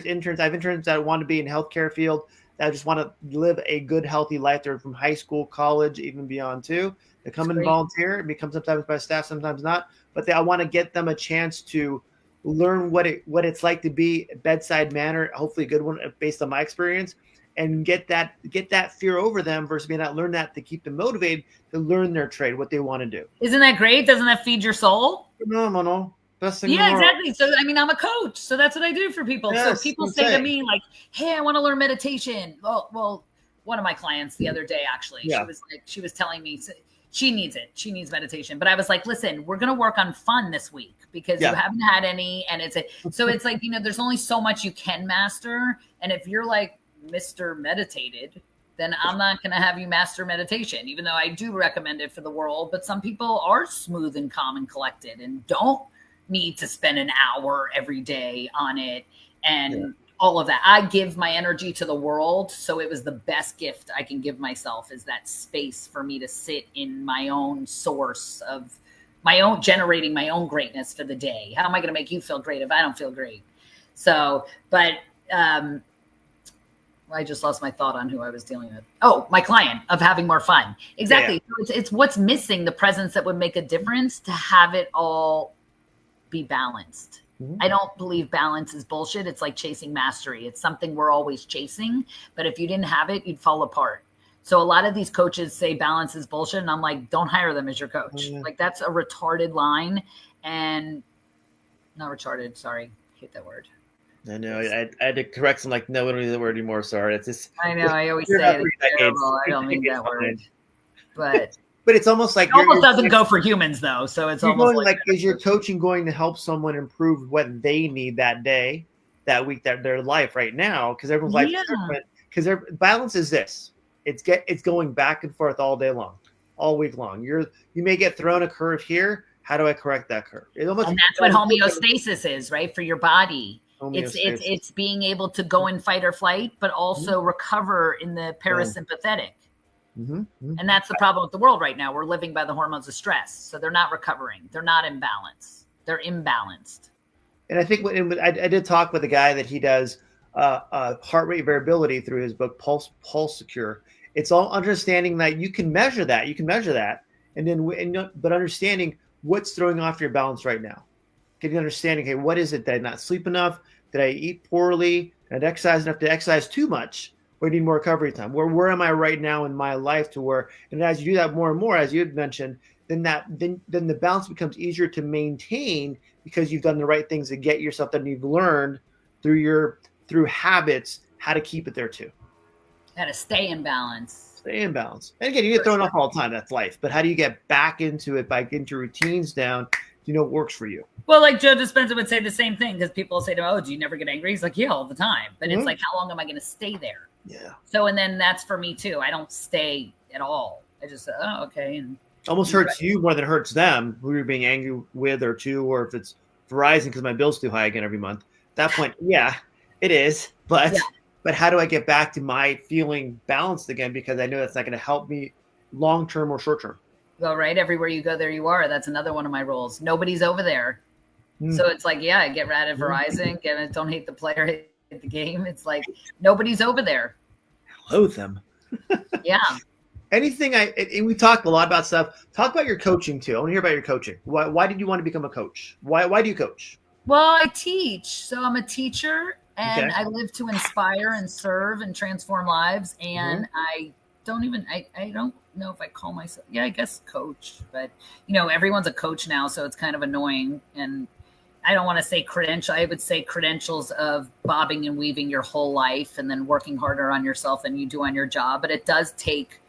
S1: interns. I have interns that want to be in the healthcare field, that just want to live a good, healthy life. They're from high school, college, even beyond too. They come and volunteer and become sometimes by staff, sometimes not. But I want to get them a chance to learn what it's like to be a bedside manner, hopefully a good one based on my experience, and get that fear over them versus being out, learn that to keep them motivated to learn their trade, what they want to do.
S2: Isn't that great? Doesn't that feed your soul?
S1: No. Best thing
S2: exactly. So, I mean, I'm a coach, so that's what I do for people.
S1: Yes,
S2: so people say to me like, hey, I want to learn meditation. Well, one of my clients the other day, actually, she was telling me she needs it. She needs meditation. But I was like, listen, we're going to work on fun this week because you haven't had any. And so it's like, there's only so much you can master. And if you're like Mr. Meditated, then I'm not going to have you master meditation, even though I do recommend it for the world. But some people are smooth and calm and collected and don't need to spend an hour every day on it. And all of that. I give my energy to the world. So it was the best gift I can give myself, is that space for me to sit in my own source of my own, generating my own greatness for the day. How am I going to make you feel great if I don't feel great? So, but I just lost my thought on who I was dealing with. Oh, my client, of having more fun. Exactly. Yeah. It's what's missing, the presence that would make a difference, to have it all be balanced. I don't believe balance is bullshit. It's like chasing mastery. It's something we're always chasing, but if you didn't have it, you'd fall apart. So a lot of these coaches say balance is bullshit, and I'm like, don't hire them as your coach. Like, that's a retarded line. And not retarded, sorry, I hate that word.
S1: I know. I had to correct some, like, no, we don't use the word anymore. Sorry. It's just,
S2: I know. I always say it's terrible. I don't mean that word. But
S1: it's almost like
S2: it almost doesn't go for humans, though. So it's almost
S1: like is your coaching going to help someone improve what they need that day, that week, that their life right now? Because everyone's life is different. Because their balance is this: it's going back and forth all day long, all week long. You may get thrown a curve here. How do I correct that curve? And that's
S2: what homeostasis is, right? For your body. It's being able to go in fight or flight, but also recover in the parasympathetic. And that's the problem with the world right now. We're living by the hormones of stress. So they're not recovering. They're not in balance. They're imbalanced.
S1: And I think I did talk with a guy that he does heart rate variability through his book, Pulse Secure. It's all understanding that you can measure that. But understanding what's throwing off your balance right now. Getting understanding, okay, what is it? Did I not sleep enough? Did I eat poorly? Did I exercise enough? Did I exercise too much? Or need more recovery time? Where am I right now in my life to where? And as you do that more and more, as you had mentioned, then the balance becomes easier to maintain, because you've done the right things to get yourself, that you've learned through habits how to keep it there too.
S2: How to stay in balance.
S1: And again, you get thrown off all the time. That's life. But how do you get back into it by getting your routines down? What works for you?
S2: Well, like Joe Dispenza would say the same thing, because people say to him, oh, do you never get angry? He's like, yeah, all the time. But it's like, how long am I going to stay there?
S1: Yeah.
S2: So, and then that's for me too. I don't stay at all. I just say, oh, okay. And
S1: almost hurts you more than it hurts them, who you're being angry with or to, or if it's Verizon because my bill's too high again every month. At that point, yeah, it is. But how do I get back to my feeling balanced again? Because I know that's not going to help me long-term or short-term.
S2: Well, right. Everywhere you go, there you are. That's another one of my rules. Nobody's over there. So it's like, get rid of Verizon. Don't hate the player, hate the game. It's like, nobody's over there.
S1: I loathe them.
S2: Yeah.
S1: anything and we talked a lot about stuff. Talk about your coaching too. I want to hear about your coaching. Why did you want to become a coach? Why do you coach?
S2: Well, I teach. So I'm a teacher and
S1: Okay.
S2: I live to inspire and serve and transform lives. And
S1: Mm-hmm.
S2: I don't know if I call myself, yeah, I guess coach, but everyone's a coach now. So it's kind of annoying. And I don't want to say credential. I would say credentials of bobbing and weaving your whole life and then working harder on yourself than you do on your job. But it doesn't take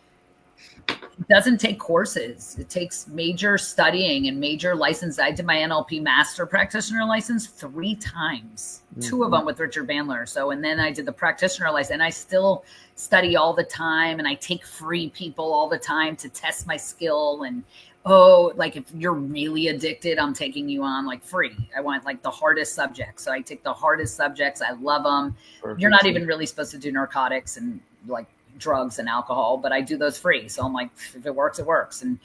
S2: courses. It takes major studying and major license. I did my NLP master practitioner license 3 times, 2 of them with Richard Bandler. So, and then I did the practitioner license, and I still study all the time, and I take free people all the time to test my skill. And like if you're really addicted, I'm taking you on like free. I want like the hardest subjects. So I take the hardest subjects. I love them.
S1: Perfect.
S2: You're not even really supposed to do narcotics and like drugs and alcohol, but I do those free. So I'm like, if it works, it works. And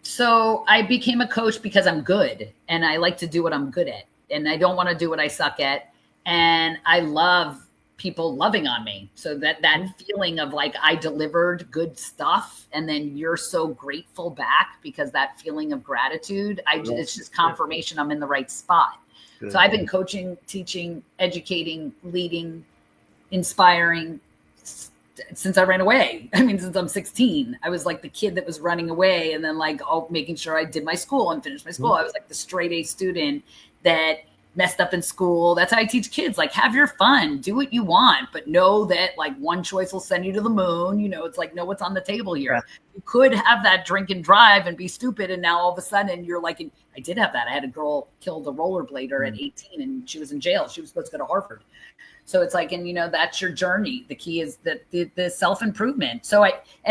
S2: so I became a coach because I'm good and I like to do what I'm good at. And I don't want to do what I suck at. And I love people loving on me. So that feeling of like I delivered good stuff and then you're so grateful back because that feeling of gratitude, it's just confirmation I'm in the right spot. Good. So I've been coaching, teaching, educating, leading, inspiring since I ran away. I mean, since I'm 16, I was like the kid that was running away and then like making sure I did my school and finished my school. I was like the straight A student that messed up in school. That's how I teach kids. Like, have your fun, do what you want, but know that like one choice will send you to the moon. It's like, know what's on the table here. Yeah. You could have that drink and drive and be stupid. And now all of a sudden you're like, I did have that. I had a girl killed a rollerblader at 18 and she was in jail. She was supposed to go to Harvard. So it's like, and that's your journey. The key is that the self-improvement. So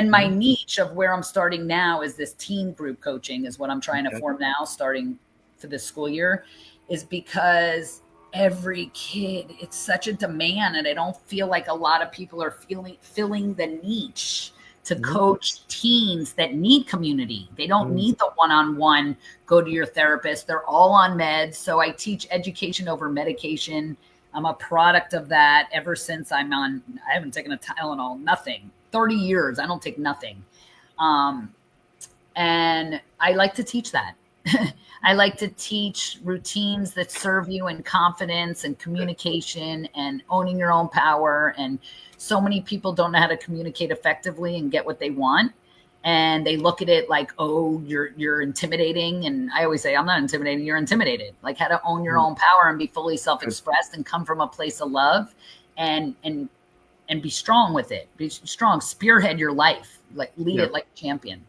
S2: my niche of where I'm starting now is this teen group coaching is what I'm trying to form now, starting for this school year, is because every kid, it's such a demand. And I don't feel like a lot of people are filling the niche to coach teens that need community. They don't need the one-on-one, go to your therapist. They're all on meds. So I teach education over medication. I'm a product of that ever since I haven't taken a Tylenol, nothing. 30 years, I don't take nothing. And I like to teach that. I like to teach routines that serve you in confidence and communication and owning your own power. And so many people don't know how to communicate effectively and get what they want. And they look at it like, oh, you're intimidating. And I always say, I'm not intimidating, you're intimidated. Like how to own your own power and be fully self-expressed and come from a place of love and be strong with it. Be strong, spearhead your life, like lead it like a champion.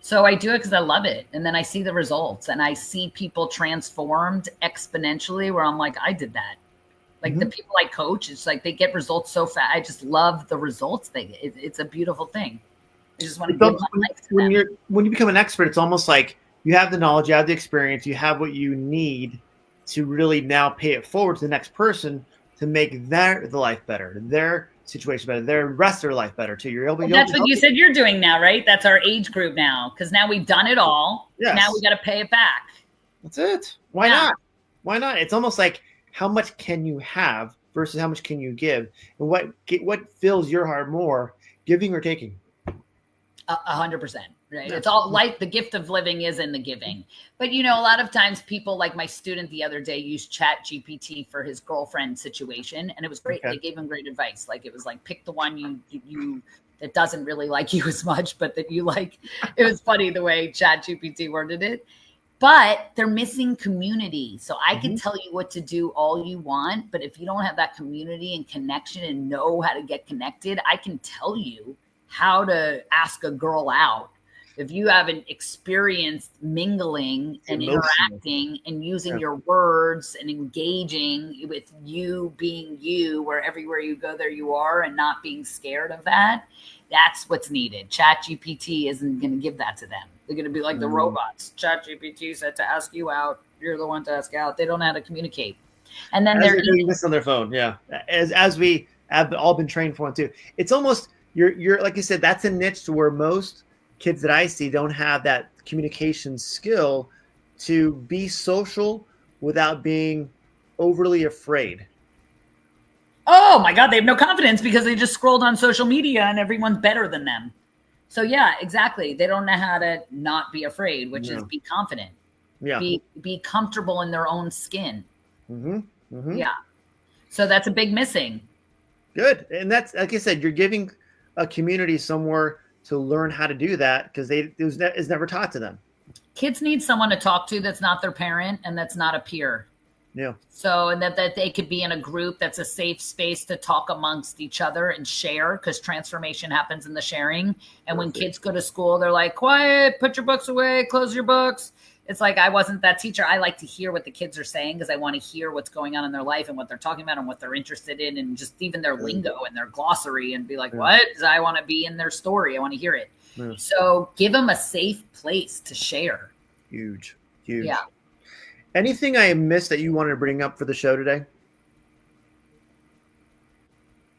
S2: So I do it because I love it. And then I see the results and I see people transformed exponentially where I'm like, I did that. Like the people I coach, it's like they get results so fast. I just love the results they get. It's a beautiful thing. I just want to give my life to them.
S1: When you become an expert, it's almost like you have the knowledge, you have the experience, you have what you need to really now pay it forward to the next person to make the life better, their situation better, their rest of their life better too. You're able.
S2: That's what you said you're doing now, right? That's our age group now, because now we've done it all. Yes. Now we got to pay it back.
S1: That's it. Why not? Why not? It's almost like how much can you have versus how much can you give, and what fills your heart more, giving or taking?
S2: 100%, right? It's all like the gift of living is in the giving. But, a lot of times people, like my student the other day, used ChatGPT for his girlfriend situation. And it was great. They gave him great advice. Like, it was like, pick the one you that doesn't really like you as much, but that you like. It was funny the way ChatGPT worded it. But they're missing community. So I can tell you what to do all you want. But if you don't have that community and connection and know how to get connected, I can tell you how to ask a girl out. If you haven't experienced mingling and interacting and using your words and engaging with you being you, where everywhere you go, there you are, and not being scared of that, that's what's needed. ChatGPT isn't going to give that to them. They're going to be like the robots. ChatGPT said to ask you out. You're the one to ask out. They don't know how to communicate. And then they're
S1: doing this on their phone. Yeah. As we have all been trained for it too. It's almost, you're like you said, that's a niche to where most kids that I see don't have that communication skill to be social without being overly afraid.
S2: Oh my God, they have no confidence because they just scrolled on social media and everyone's better than them. So yeah, exactly. They don't know how to not be afraid, which is
S1: No.
S2: be confident.
S1: Yeah.
S2: Be comfortable in their own skin.
S1: Mm-hmm. Mm-hmm.
S2: Yeah. So that's a big missing.
S1: Good. And that's, like I said, you're giving a community somewhere to learn how to do that because it's never taught to them.
S2: Kids need someone to talk to that's not their parent and that's not a peer.
S1: Yeah.
S2: So, and that they could be in a group that's a safe space to talk amongst each other and share, because transformation happens in the sharing. And when kids go to school, they're like, quiet, put your books away, close your books. It's like, I wasn't that teacher. I like to hear what the kids are saying because I want to hear what's going on in their life and what they're talking about and what they're interested in, and just even their lingo and their glossary, and be like, what? I want to be in their story. I want to hear it. So give them a safe place to share.
S1: Huge. Huge.
S2: Yeah.
S1: Anything I missed that you wanted to bring up for the show today?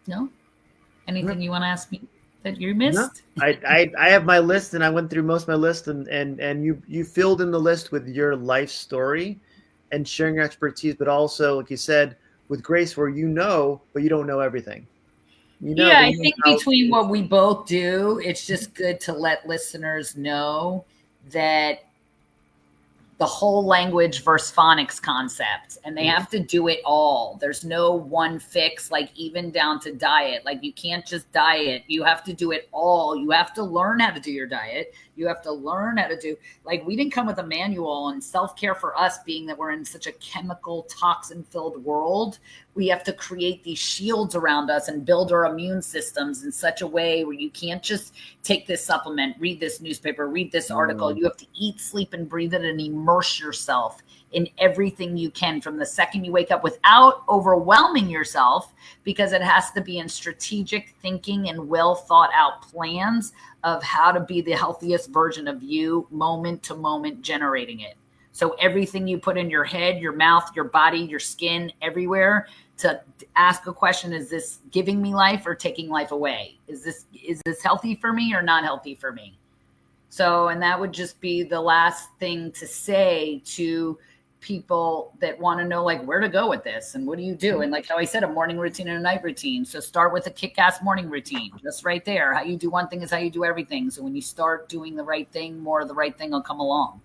S2: No? Anything you want to ask me that you missed?
S1: No. I have my list, and I went through most of my list, and you filled in the list with your life story and sharing your expertise, but also, like you said, with grace, where but you don't know everything.
S2: Yeah, I think between what we both do, it's just good to let listeners know that the whole language versus phonics concept, and they have to do it all. There's no one fix, like even down to diet. Like you can't just diet. You have to do it all. You have to learn how to do your diet. You have to learn how to do, like, we didn't come with a manual, and self-care for us being that we're in such a chemical toxin filled world. We have to create these shields around us and build our immune systems in such a way where you can't just take this supplement, read this newspaper, read this article. You have to eat, sleep, and breathe it and immerse yourself in everything you can from the second you wake up, without overwhelming yourself, because it has to be in strategic thinking and well thought out plans of how to be the healthiest version of you, moment to moment, generating it. So everything you put in your head, your mouth, your body, your skin, everywhere, to ask a question: is this giving me life or taking life away? Is this healthy for me or not healthy for me? So, and that would just be the last thing to say to people that want to know, like, where to go with this and what do you do? And like how I said, a morning routine and a night routine. So start with a kick-ass morning routine, just right there. How you do one thing is how you do everything. So when you start doing the right thing, more of the right thing will come along.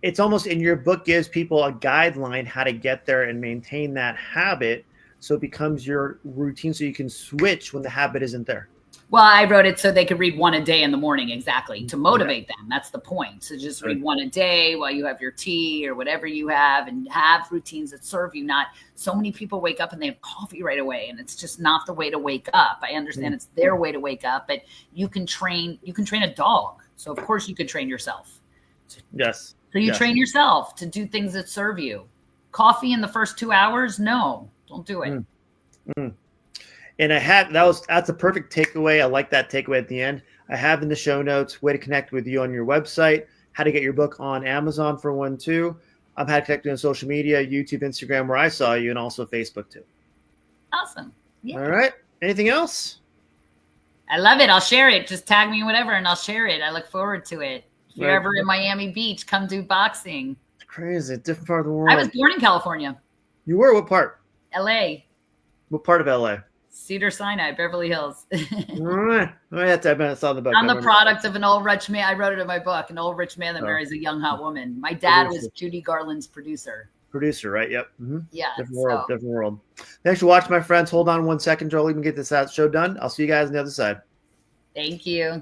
S1: It's almost, in your book, gives people a guideline how to get there and maintain that habit, so it becomes your routine, so you can switch when the habit isn't there.
S2: Well, I wrote it so they could read one a day in the morning, exactly, to motivate them. That's the point. So just read one a day while you have your tea or whatever you have, and have routines that serve you. Not so many people wake up and they have coffee right away, and it's just not the way to wake up. I understand it's their way to wake up, but you can train a dog. So of course you could train yourself.
S1: Yes.
S2: So you train yourself to do things that serve you. Coffee in the first 2 hours? No, don't do it.
S1: And that's a perfect takeaway. I like that takeaway at the end. I have in the show notes way to connect with you on your website, how to get your book on Amazon for 1, 2. I'm how to connect you on social media, YouTube, Instagram, where I saw you, and also Facebook too.
S2: Awesome. Yeah.
S1: All right. Anything else?
S2: I love it. I'll share it. Just tag me whatever and I'll share it. I look forward to it. If you're ever in Miami Beach, come do boxing.
S1: It's crazy. Different part of the world.
S2: I was born in California.
S1: You were? What part?
S2: LA.
S1: What part of LA?
S2: Cedar Sinai, Beverly Hills.
S1: All right. I saw the book.
S2: I'm the product of an old rich man. I wrote it in my book. An old rich man that marries a young hot woman. My dad was Judy Garland's producer.
S1: Producer, right? Yep. Mm-hmm.
S2: Yeah.
S1: Different world. Thanks for watching, my friends. Hold on 1 second, Jolie. We can get this show done. I'll see you guys on the other side.
S2: Thank you.